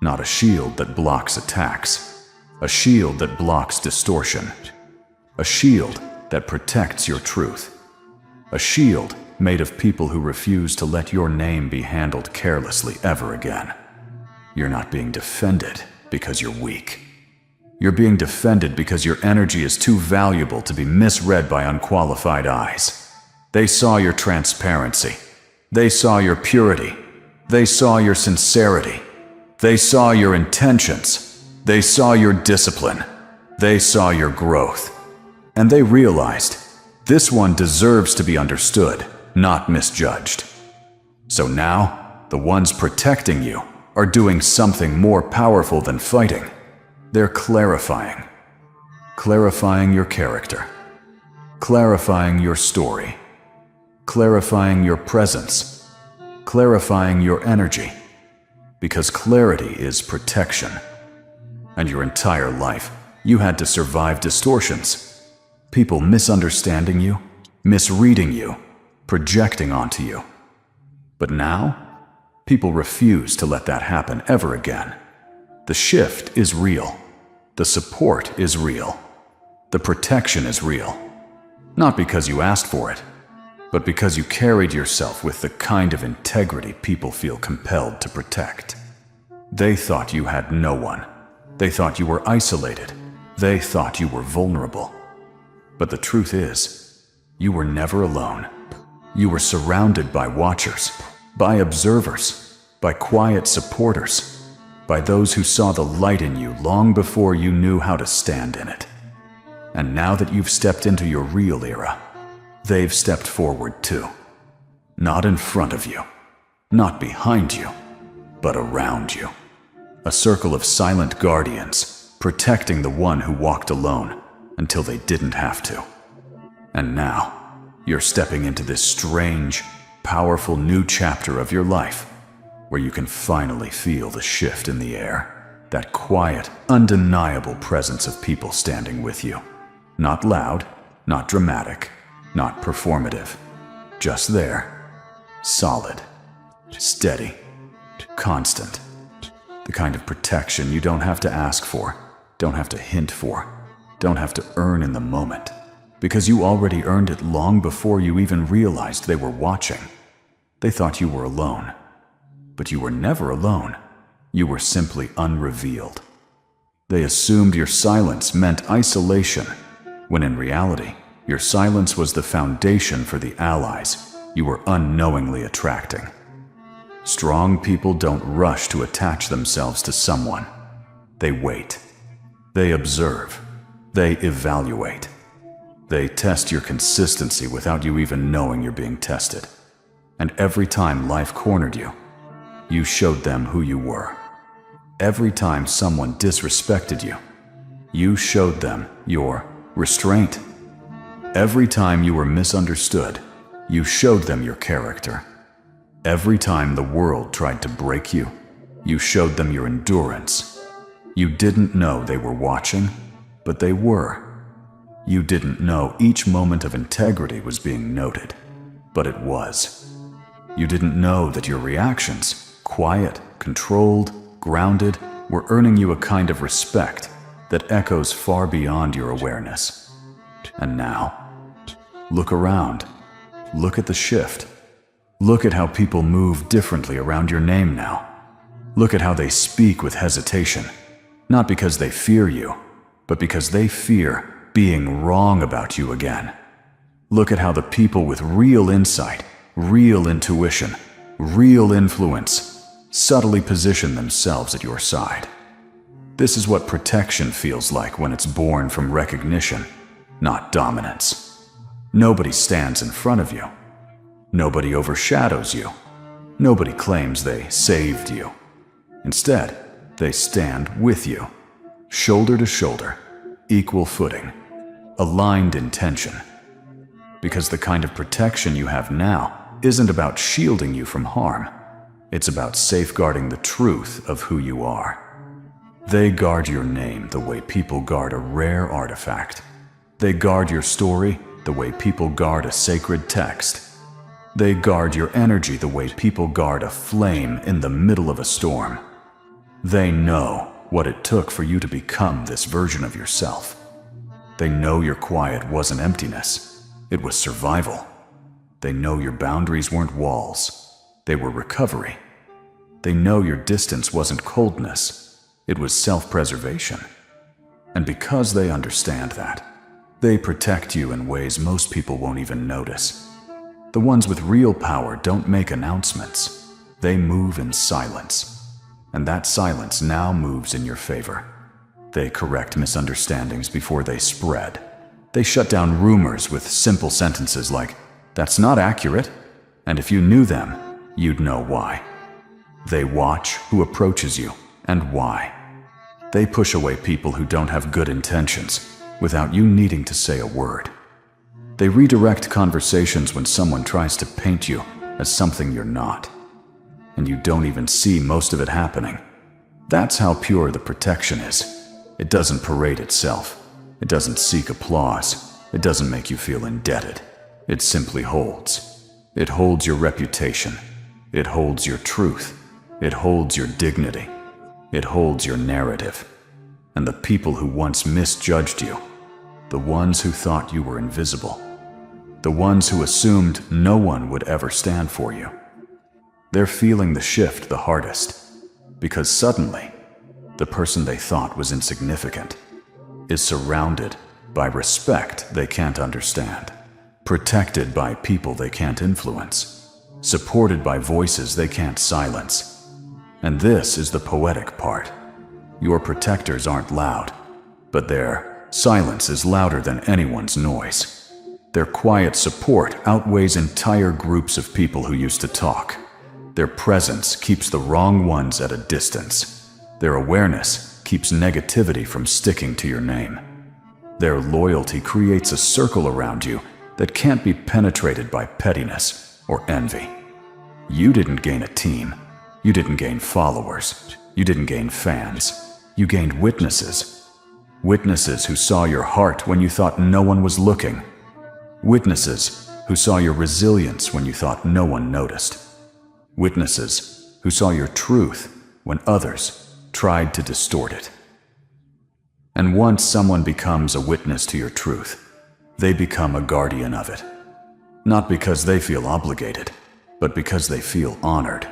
S1: Not a shield that blocks attacks. A shield that blocks distortion. A shield that protects your truth. A shield made of people who refuse to let your name be handled carelessly ever again. You're not being defended because you're weak. You're being defended because your energy is too valuable to be misread by unqualified eyes. They saw your transparency. They saw your purity. They saw your sincerity. They saw your intentions. They saw your discipline. They saw your growth. And they realized, this one deserves to be understood, not misjudged. So now, the ones protecting you are doing something more powerful than fighting. They're clarifying. Clarifying your character. Clarifying your story. Clarifying your presence. Clarifying your energy. Because clarity is protection. And your entire life, you had to survive distortions. People misunderstanding you, misreading you, projecting onto you. But now, people refuse to let that happen ever again. The shift is real. The support is real. The protection is real. Not because you asked for it, but because you carried yourself with the kind of integrity people feel compelled to protect. They thought you had no one. They thought you were isolated. They thought you were vulnerable. But the truth is, you were never alone. You were surrounded by watchers, by observers, by quiet supporters, by those who saw the light in you long before you knew how to stand in it. And now that you've stepped into your real era, they've stepped forward too. Not in front of you, not behind you, but around you. A circle of silent guardians, protecting the one who walked alone until they didn't have to. And now, you're stepping into this strange, powerful new chapter of your life, where you can finally feel the shift in the air, that quiet, undeniable presence of people standing with you. Not loud, not dramatic, not performative. Just there, solid, steady, constant. The kind of protection you don't have to ask for, don't have to hint for, don't have to earn in the moment, because you already earned it long before you even realized they were watching. They thought you were alone, but you were never alone. You were simply unrevealed. They assumed your silence meant isolation, when in reality, your silence was the foundation for the allies you were unknowingly attracting. Strong people don't rush to attach themselves to someone. They wait. They observe. They evaluate. They test your consistency without you even knowing you're being tested. And every time life cornered you, you showed them who you were. Every time someone disrespected you, you showed them your restraint. Every time you were misunderstood, you showed them your character. Every time the world tried to break you, you showed them your endurance. You didn't know they were watching, but they were. You didn't know each moment of integrity was being noted, but it was. You didn't know that your reactions, quiet, controlled, grounded, were earning you a kind of respect that echoes far beyond your awareness. And now, look around. Look at the shift. Look at how people move differently around your name now. Look at how they speak with hesitation, not because they fear you, but because they fear being wrong about you again. Look at how the people with real insight, real intuition, real influence subtly position themselves at your side. This is what protection feels like when it's born from recognition, not dominance. Nobody stands in front of you. Nobody overshadows you. Nobody claims they saved you. Instead, they stand with you, shoulder to shoulder, equal footing, aligned intention. Because the kind of protection you have now isn't about shielding you from harm. It's about safeguarding the truth of who you are. They guard your name the way people guard a rare artifact. They guard your story the way people guard a sacred text. They guard your energy the way people guard a flame in the middle of a storm. They know what it took for you to become this version of yourself. They know your quiet wasn't emptiness, it was survival. They know your boundaries weren't walls, they were recovery. They know your distance wasn't coldness, it was self-preservation. And because they understand that, they protect you in ways most people won't even notice. The ones with real power don't make announcements. They move in silence. And that silence now moves in your favor. They correct misunderstandings before they spread. They shut down rumors with simple sentences like, "That's not accurate," and if you knew them, you'd know why. They watch who approaches you and why. They push away people who don't have good intentions without you needing to say a word. They redirect conversations when someone tries to paint you as something you're not, and you don't even see most of it happening. That's how pure the protection is. It doesn't parade itself. It doesn't seek applause. It doesn't make you feel indebted. It simply holds. It holds your reputation. It holds your truth. It holds your dignity. It holds your narrative. And the people who once misjudged you, the ones who thought you were invisible, the ones who assumed no one would ever stand for you, they're feeling the shift the hardest, because suddenly, the person they thought was insignificant is surrounded by respect they can't understand, protected by people they can't influence, supported by voices they can't silence. And this is the poetic part. Your protectors aren't loud, but their silence is louder than anyone's noise. Their quiet support outweighs entire groups of people who used to talk. Their presence keeps the wrong ones at a distance. Their awareness keeps negativity from sticking to your name. Their loyalty creates a circle around you that can't be penetrated by pettiness or envy. You didn't gain a team. You didn't gain followers. You didn't gain fans. You gained witnesses. Witnesses who saw your heart when you thought no one was looking. Witnesses who saw your resilience when you thought no one noticed. Witnesses who saw your truth when others tried to distort it. And once someone becomes a witness to your truth, they become a guardian of it. Not because they feel obligated, but because they feel honored.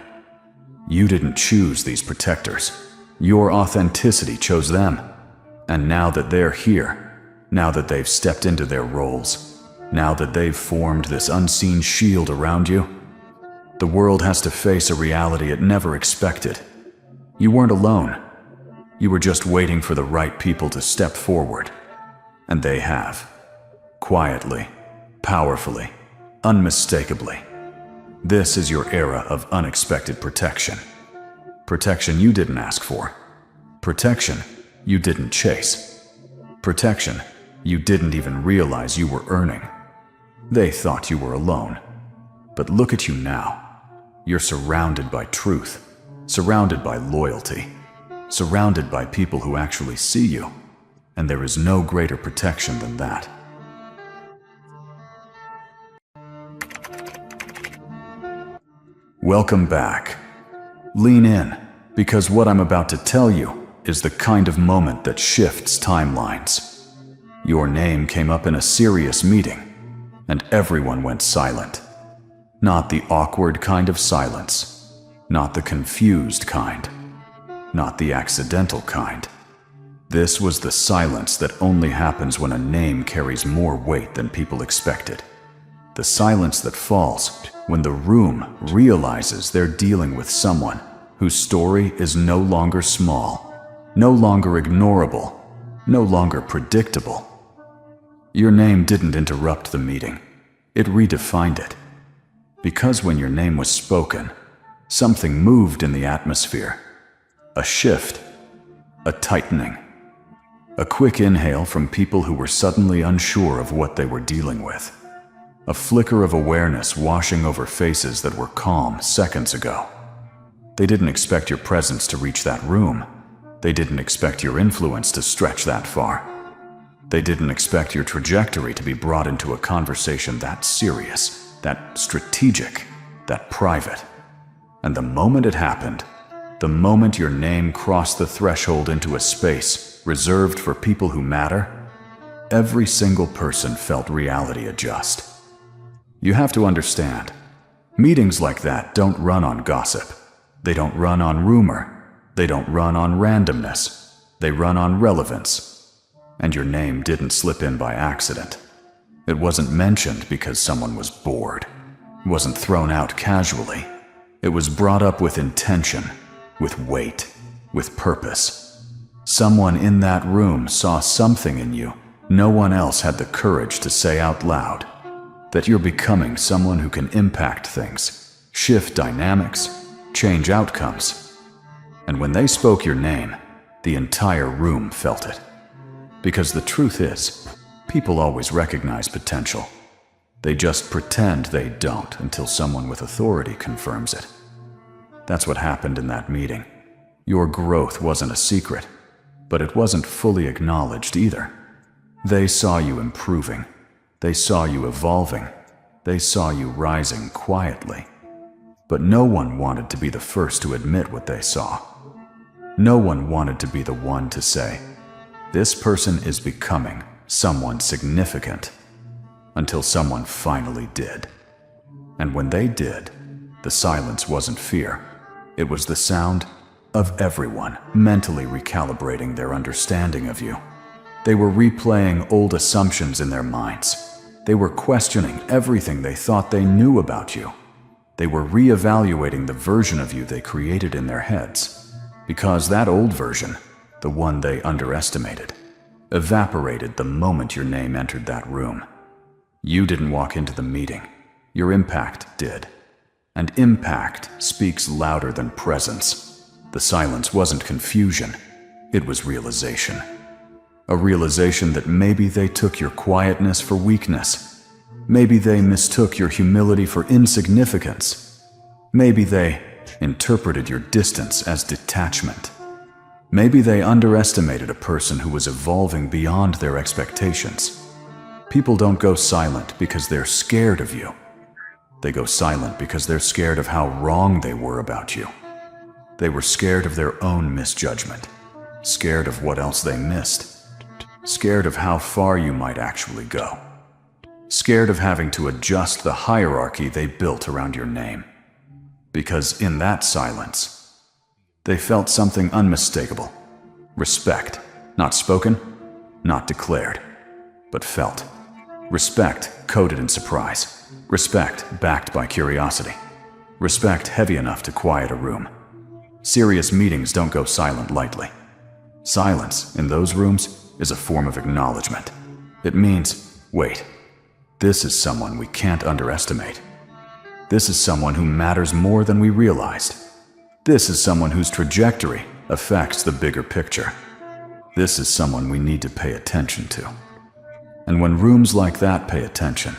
S1: You didn't choose these protectors. Your authenticity chose them. And now that they're here, now that they've stepped into their roles, now that they've formed this unseen shield around you, the world has to face a reality it never expected. You weren't alone. You were just waiting for the right people to step forward. And they have. Quietly, powerfully, unmistakably. This is your era of unexpected protection. Protection you didn't ask for. Protection you didn't chase. Protection you didn't even realize you were earning. They thought you were alone. But look at you now. You're surrounded by truth, surrounded by loyalty, surrounded by people who actually see you. And there is no greater protection than that. Welcome back. Lean in, because what I'm about to tell you is the kind of moment that shifts timelines. Your name came up in a serious meeting, and everyone went silent. Not the awkward kind of silence, not the confused kind, not the accidental kind. This was the silence that only happens when a name carries more weight than people expected. The silence that falls when the room realizes they're dealing with someone whose story is no longer small, no longer ignorable, no longer predictable. Your name didn't interrupt the meeting. It redefined it. Because when your name was spoken, something moved in the atmosphere. A shift, a tightening, a quick inhale from people who were suddenly unsure of what they were dealing with. A flicker of awareness washing over faces that were calm seconds ago. They didn't expect your presence to reach that room. They didn't expect your influence to stretch that far. They didn't expect your trajectory to be brought into a conversation that serious, that strategic, that private. And the moment it happened, the moment your name crossed the threshold into a space reserved for people who matter, every single person felt reality adjust. You have to understand, meetings like that don't run on gossip. They don't run on rumor. They don't run on randomness. They run on relevance. And your name didn't slip in by accident. It wasn't mentioned because someone was bored. wasn't thrown out casually. It was brought up with intention, with weight, with purpose. Someone in that room saw something in you no one else had the courage to say out loud. That you're becoming someone who can impact things, shift dynamics, change outcomes. And when they spoke your name, the entire room felt it. Because the truth is, people always recognize potential. They just pretend they don't until someone with authority confirms it. That's what happened in that meeting. Your growth wasn't a secret, but it wasn't fully acknowledged either. They saw you improving. They saw you evolving. They saw you rising quietly. But no one wanted to be the first to admit what they saw. No one wanted to be the one to say, "This person is becoming someone significant," until someone finally did. And when they did, the silence wasn't fear. It was the sound of everyone mentally recalibrating their understanding of you. They were replaying old assumptions in their minds. They were questioning everything they thought they knew about you. They were reevaluating the version of you they created in their heads. Because that old version, the one they underestimated, evaporated the moment your name entered that room. You didn't walk into the meeting. Your impact did. And impact speaks louder than presence. The silence wasn't confusion. It was realization. A realization that maybe they took your quietness for weakness. Maybe they mistook your humility for insignificance. Maybe they interpreted your distance as detachment. Maybe they underestimated a person who was evolving beyond their expectations. People don't go silent because they're scared of you. They go silent because they're scared of how wrong they were about you. They were scared of their own misjudgment, scared of what else they missed, scared of how far you might actually go, scared of having to adjust the hierarchy they built around your name. Because in that silence, they felt something unmistakable. Respect, not spoken, not declared, but felt. Respect coded in surprise. Respect backed by curiosity. Respect heavy enough to quiet a room. Serious meetings don't go silent lightly. Silence in those rooms is a form of acknowledgement. It means, wait, this is someone we can't underestimate. This is someone who matters more than we realized. This is someone whose trajectory affects the bigger picture. This is someone we need to pay attention to. And when rooms like that pay attention,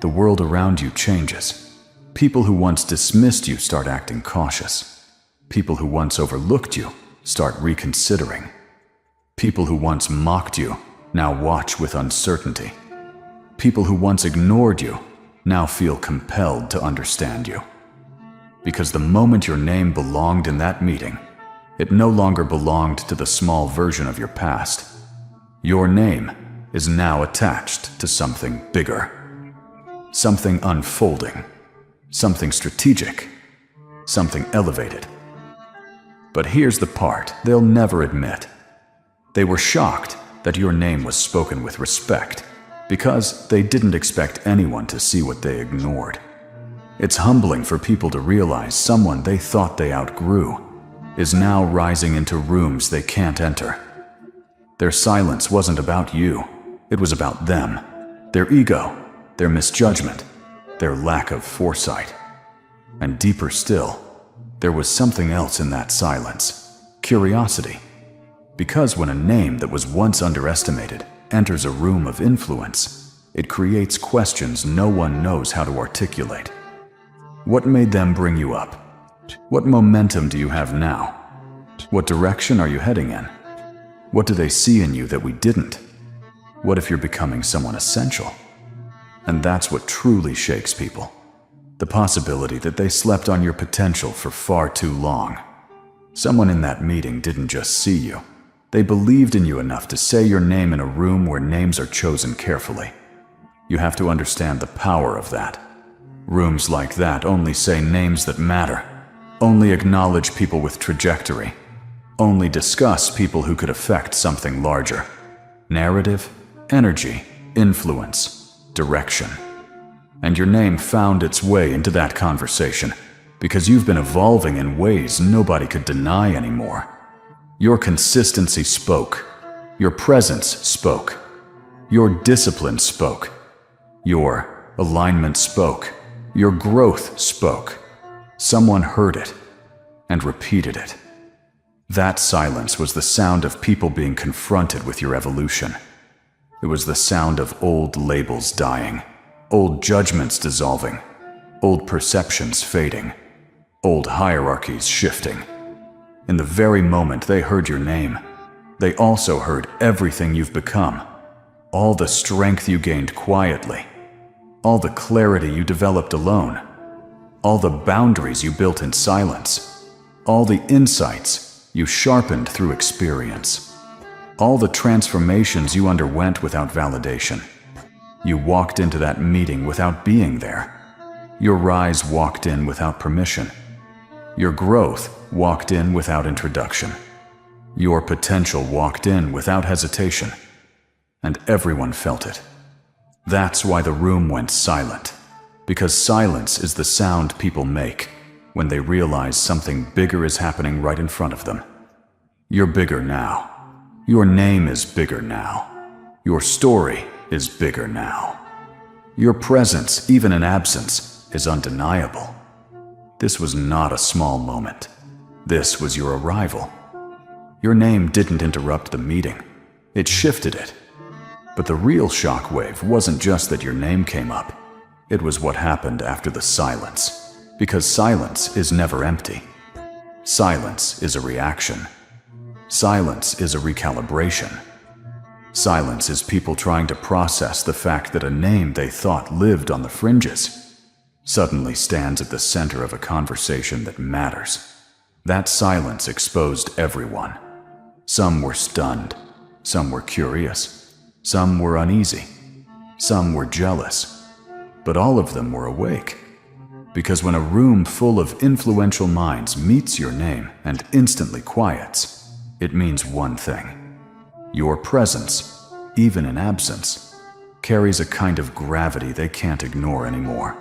S1: the world around you changes. People who once dismissed you start acting cautious. People who once overlooked you start reconsidering. People who once mocked you now watch with uncertainty. People who once ignored you now feel compelled to understand you. Because the moment your name belonged in that meeting, it no longer belonged to the small version of your past. Your name is now attached to something bigger. Something unfolding. Something strategic. Something elevated. But here's the part they'll never admit. They were shocked that your name was spoken with respect, because they didn't expect anyone to see what they ignored. It's humbling for people to realize someone they thought they outgrew is now rising into rooms they can't enter. Their silence wasn't about you. It was about them, their ego, their misjudgment, their lack of foresight. And deeper still, there was something else in that silence: curiosity. Because when a name that was once underestimated enters a room of influence, it creates questions no one knows how to articulate. What made them bring you up? What momentum do you have now? What direction are you heading in? What do they see in you that we didn't? What if you're becoming someone essential? And that's what truly shakes people. The possibility that they slept on your potential for far too long. Someone in that meeting didn't just see you. They believed in you enough to say your name in a room where names are chosen carefully. You have to understand the power of that. Rooms like that only say names that matter, only acknowledge people with trajectory, only discuss people who could affect something larger. Narrative, energy, influence, direction. And your name found its way into that conversation because you've been evolving in ways nobody could deny anymore. Your consistency spoke. Your presence spoke. Your discipline spoke. Your alignment spoke. Your growth spoke. Someone heard it and repeated it. That silence was the sound of people being confronted with your evolution. It was the sound of old labels dying, old judgments dissolving, old perceptions fading, old hierarchies shifting. In the very moment they heard your name, they also heard everything you've become, all the strength you gained quietly, all the clarity you developed alone, all the boundaries you built in silence, all the insights you sharpened through experience, all the transformations you underwent without validation. You walked into that meeting without being there. Your rise walked in without permission. Your growth walked in without introduction. Your potential walked in without hesitation. And everyone felt it. That's why the room went silent. Because silence is the sound people make when they realize something bigger is happening right in front of them. You're bigger now. Your name is bigger now. Your story is bigger now. Your presence, even in absence, is undeniable. This was not a small moment. This was your arrival. Your name didn't interrupt the meeting. It shifted it. But the real shockwave wasn't just that your name came up. It was what happened after the silence. Because silence is never empty. Silence is a reaction. Silence is a recalibration. Silence is people trying to process the fact that a name they thought lived on the fringes suddenly stands at the center of a conversation that matters. That silence exposed everyone. Some were stunned. Some were curious. Some were uneasy. Some were jealous. But all of them were awake. Because when a room full of influential minds meets your name and instantly quiets, it means one thing. Your presence, even in absence, carries a kind of gravity they can't ignore anymore.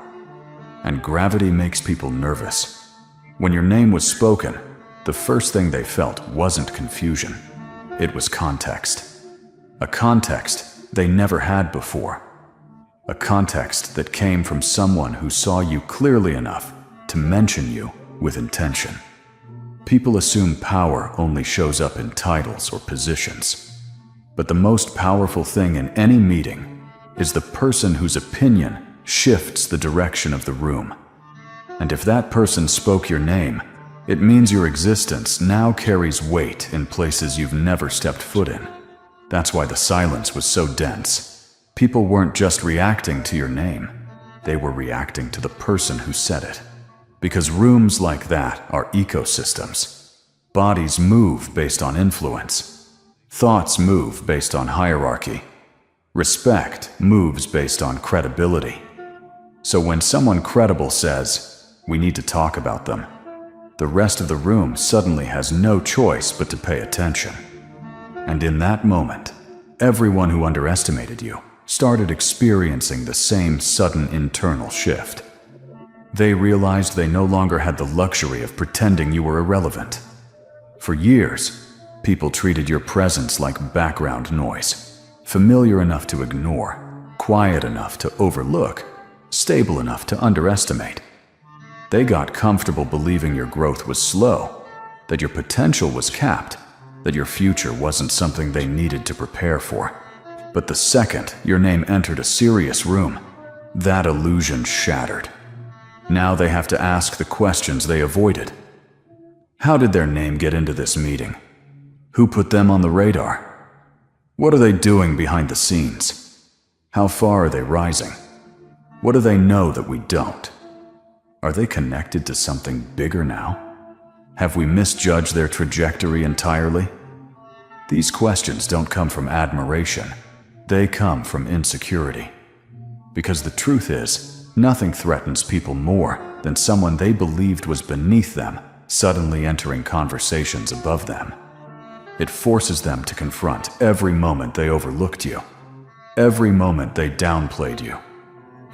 S1: And gravity makes people nervous. When your name was spoken, the first thing they felt wasn't confusion. It was context. A context they never had before. A context that came from someone who saw you clearly enough to mention you with intention. People assume power only shows up in titles or positions. But the most powerful thing in any meeting is the person whose opinion shifts the direction of the room. And if that person spoke your name, it means your existence now carries weight in places you've never stepped foot in. That's why the silence was so dense. People weren't just reacting to your name. They were reacting to the person who said it. Because rooms like that are ecosystems. Bodies move based on influence. Thoughts move based on hierarchy. Respect moves based on credibility. So when someone credible says, "We need to talk about them," the rest of the room suddenly has no choice but to pay attention. And in that moment, everyone who underestimated you started experiencing the same sudden internal shift. They realized they no longer had the luxury of pretending you were irrelevant. For years, people treated your presence like background noise, familiar enough to ignore, quiet enough to overlook, stable enough to underestimate. They got comfortable believing your growth was slow, that your potential was capped, that your future wasn't something they needed to prepare for. But the second your name entered a serious room, that illusion shattered. Now they have to ask the questions they avoided. How did their name get into this meeting? Who put them on the radar? What are they doing behind the scenes? How far are they rising? What do they know that we don't? Are they connected to something bigger now? Have we misjudged their trajectory entirely? These questions don't come from admiration. They come from insecurity. Because the truth is, nothing threatens people more than someone they believed was beneath them suddenly entering conversations above them. It forces them to confront every moment they overlooked you, every moment they downplayed you,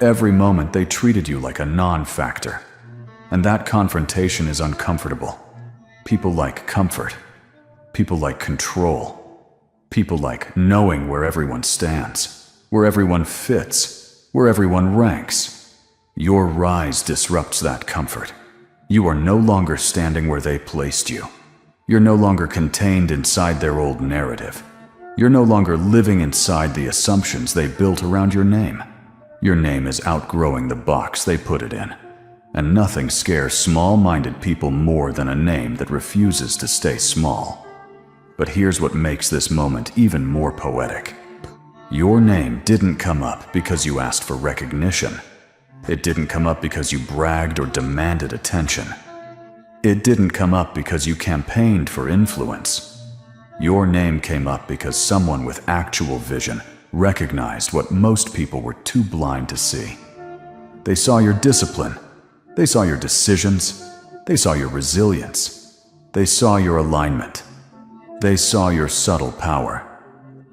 S1: Every moment they treated you like a non-factor. And that confrontation is uncomfortable. People like comfort. People like control. People like knowing where everyone stands, where everyone fits, where everyone ranks. Your rise disrupts that comfort. You are no longer standing where they placed you. You're no longer contained inside their old narrative. You're no longer living inside the assumptions they built around your name. Your name is outgrowing the box they put it in. And nothing scares small-minded people more than a name that refuses to stay small. But here's what makes this moment even more poetic. Your name didn't come up because you asked for recognition. It didn't come up because you bragged or demanded attention. It didn't come up because you campaigned for influence. Your name came up because someone with actual vision recognized what most people were too blind to see. They saw your discipline. They saw your decisions. They saw your resilience. They saw your alignment. They saw your subtle power.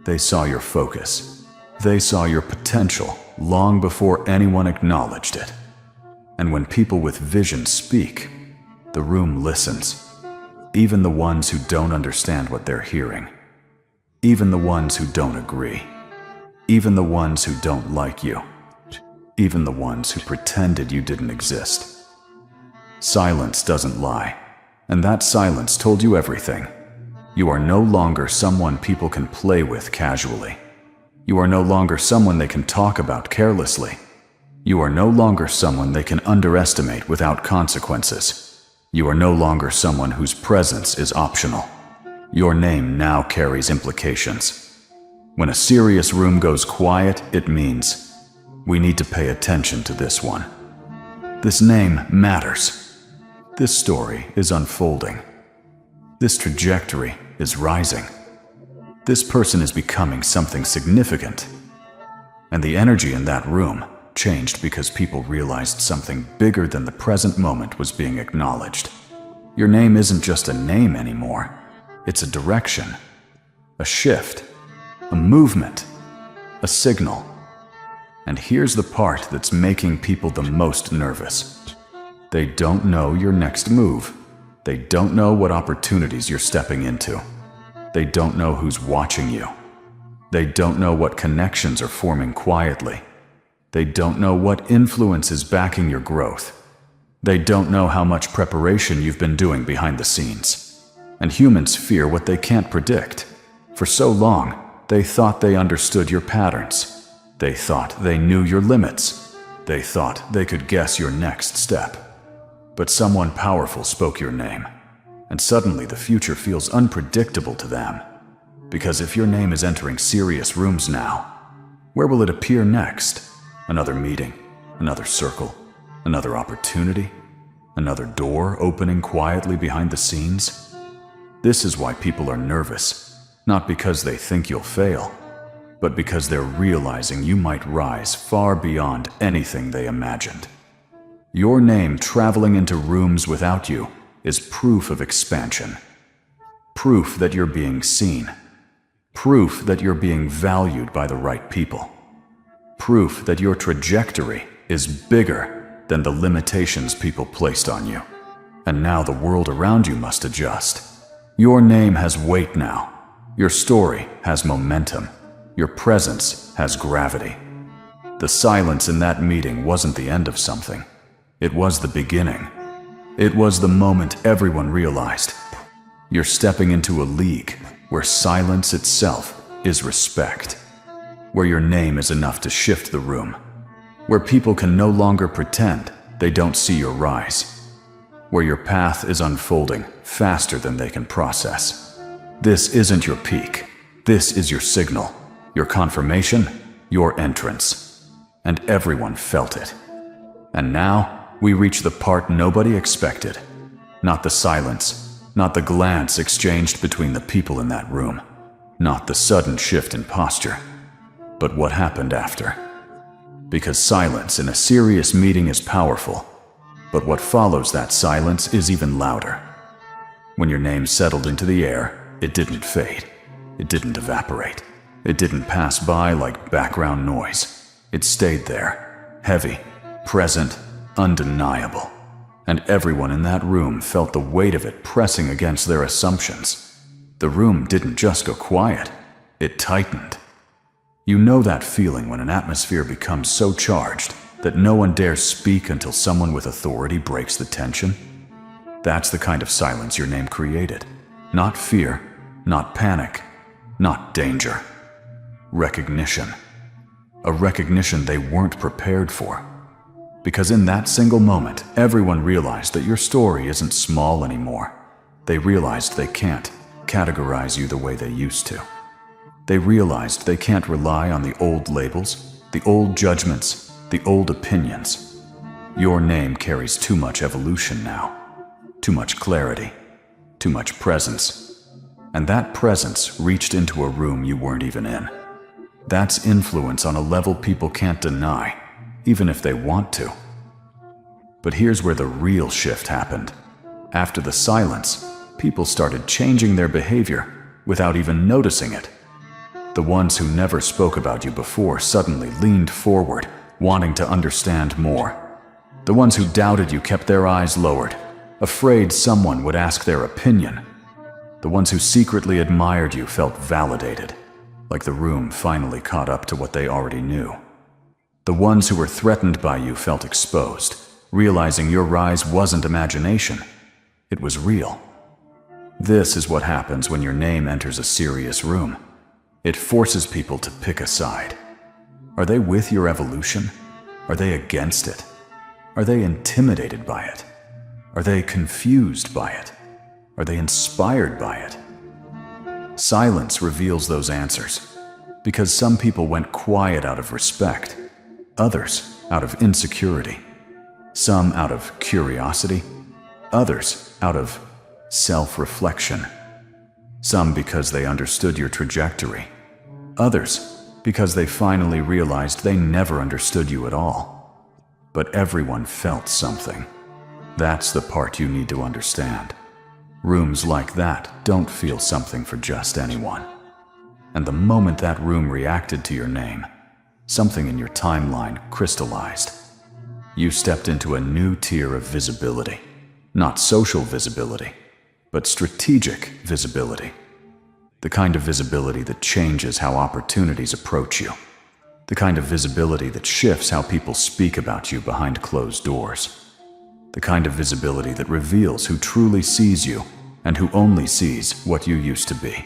S1: They saw your focus. They saw your potential long before anyone acknowledged it. And when people with vision speak, the room listens. Even the ones who don't understand what they're hearing. Even the ones who don't agree. Even the ones who don't like you. Even the ones who pretended you didn't exist. Silence doesn't lie, and that silence told you everything. You are no longer someone people can play with casually. You are no longer someone they can talk about carelessly. You are no longer someone they can underestimate without consequences. You are no longer someone whose presence is optional. Your name now carries implications. When a serious room goes quiet, it means we need to pay attention to this one. This name matters. This story is unfolding. This trajectory is rising. This person is becoming something significant. And the energy in that room changed because people realized something bigger than the present moment was being acknowledged. Your name isn't just a name anymore. It's a direction, a shift, a movement, a signal. And here's the part that's making people the most nervous. They don't know your next move. They don't know what opportunities you're stepping into. They don't know who's watching you. They don't know what connections are forming quietly. They don't know what influence is backing your growth. They don't know how much preparation you've been doing behind the scenes. And humans fear what they can't predict. For so long, they thought they understood your patterns. They thought they knew your limits. They thought they could guess your next step. But someone powerful spoke your name, and suddenly the future feels unpredictable to them. Because if your name is entering serious rooms now, where will it appear next? Another meeting, another circle, another opportunity, another door opening quietly behind the scenes? This is why people are nervous, not because they think you'll fail, but because they're realizing you might rise far beyond anything they imagined. Your name traveling into rooms without you is proof of expansion. Proof that you're being seen. Proof that you're being valued by the right people. Proof that your trajectory is bigger than the limitations people placed on you. And now the world around you must adjust. Your name has weight now. Your story has momentum. Your presence has gravity. The silence in that meeting wasn't the end of something. It was the beginning. It was the moment everyone realized. You're stepping into a league where silence itself is respect. Where your name is enough to shift the room. Where people can no longer pretend they don't see your rise. Where your path is unfolding faster than they can process. This isn't your peak. This is your signal, your confirmation, your entrance. And everyone felt it. And now, we reach the part nobody expected. Not the silence, not the glance exchanged between the people in that room, not the sudden shift in posture, but what happened after. Because silence in a serious meeting is powerful, but what follows that silence is even louder. When your name settled into the air, it didn't fade. It didn't evaporate. It didn't pass by like background noise. It stayed there. Heavy, present, undeniable. And everyone in that room felt the weight of it pressing against their assumptions. The room didn't just go quiet, it tightened. You know that feeling when an atmosphere becomes so charged that no one dares speak until someone with authority breaks the tension? That's the kind of silence your name created. Not fear, not panic, not danger. Recognition. A recognition they weren't prepared for. Because in that single moment, everyone realized that your story isn't small anymore. They realized they can't categorize you the way they used to. They realized they can't rely on the old labels, the old judgments, the old opinions. Your name carries too much evolution now. Too much clarity. Too much presence. And that presence reached into a room you weren't even in. That's influence on a level people can't deny, even if they want to. But here's where the real shift happened. After the silence, people started changing their behavior without even noticing it. The ones who never spoke about you before suddenly leaned forward, wanting to understand more. The ones who doubted you kept their eyes lowered, afraid someone would ask their opinion. The ones who secretly admired you felt validated, like the room finally caught up to what they already knew. The ones who were threatened by you felt exposed, realizing your rise wasn't imagination, it was real. This is what happens when your name enters a serious room. It forces people to pick a side. Are they with your evolution? Are they against it? Are they intimidated by it? Are they confused by it? Are they inspired by it? Silence reveals those answers, because some people went quiet out of respect, others out of insecurity, some out of curiosity, others out of self-reflection, some because they understood your trajectory, others because they finally realized they never understood you at all. But everyone felt something. That's the part you need to understand. Rooms like that don't feel something for just anyone. And the moment that room reacted to your name, something in your timeline crystallized. You stepped into a new tier of visibility. Not social visibility, but strategic visibility. The kind of visibility that changes how opportunities approach you. The kind of visibility that shifts how people speak about you behind closed doors. The kind of visibility that reveals who truly sees you and who only sees what you used to be.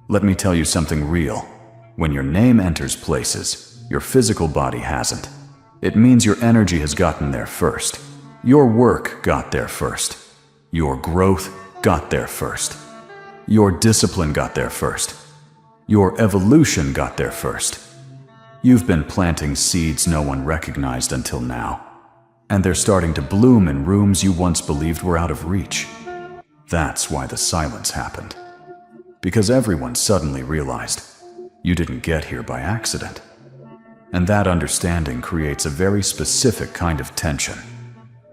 S1: Let me tell you something real. When your name enters places, your physical body hasn't. It means your energy has gotten there first. Your work got there first. Your growth got there first. Your discipline got there first. Your evolution got there first. You've been planting seeds no one recognized until now. And they're starting to bloom in rooms you once believed were out of reach. That's why the silence happened. Because everyone suddenly realized you didn't get here by accident. And that understanding creates a very specific kind of tension.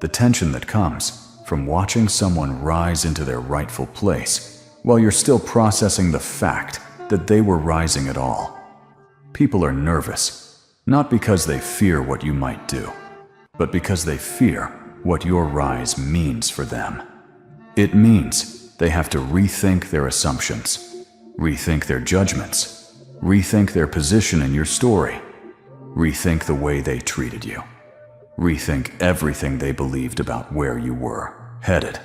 S1: The tension that comes from watching someone rise into their rightful place while you're still processing the fact that they were rising at all. People are nervous, not because they fear what you might do, but because they fear what your rise means for them. It means they have to rethink their assumptions, rethink their judgments, rethink their position in your story, rethink the way they treated you, rethink everything they believed about where you were headed.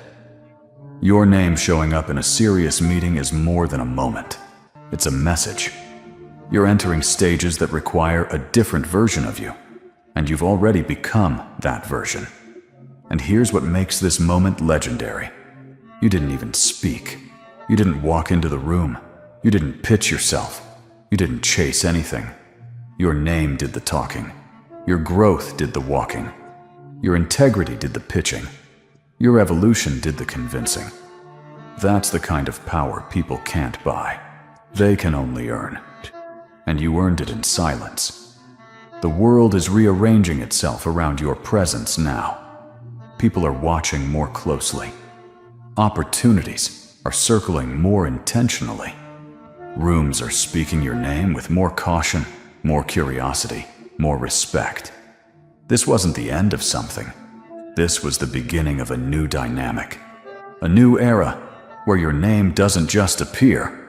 S1: Your name showing up in a serious meeting is more than a moment. It's a message. You're entering stages that require a different version of you. And you've already become that version. And here's what makes this moment legendary. You didn't even speak. You didn't walk into the room. You didn't pitch yourself. You didn't chase anything. Your name did the talking. Your growth did the walking. Your integrity did the pitching. Your evolution did the convincing. That's the kind of power people can't buy. They can only earn. And you earned it in silence. The world is rearranging itself around your presence now. People are watching more closely. Opportunities are circling more intentionally. Rooms are speaking your name with more caution, more curiosity, more respect. This wasn't the end of something. This was the beginning of a new dynamic. A new era where your name doesn't just appear,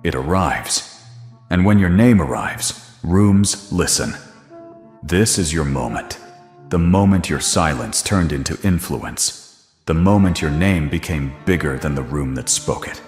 S1: it arrives. And when your name arrives, rooms listen. This is your moment. The moment your silence turned into influence. The moment your name became bigger than the room that spoke it.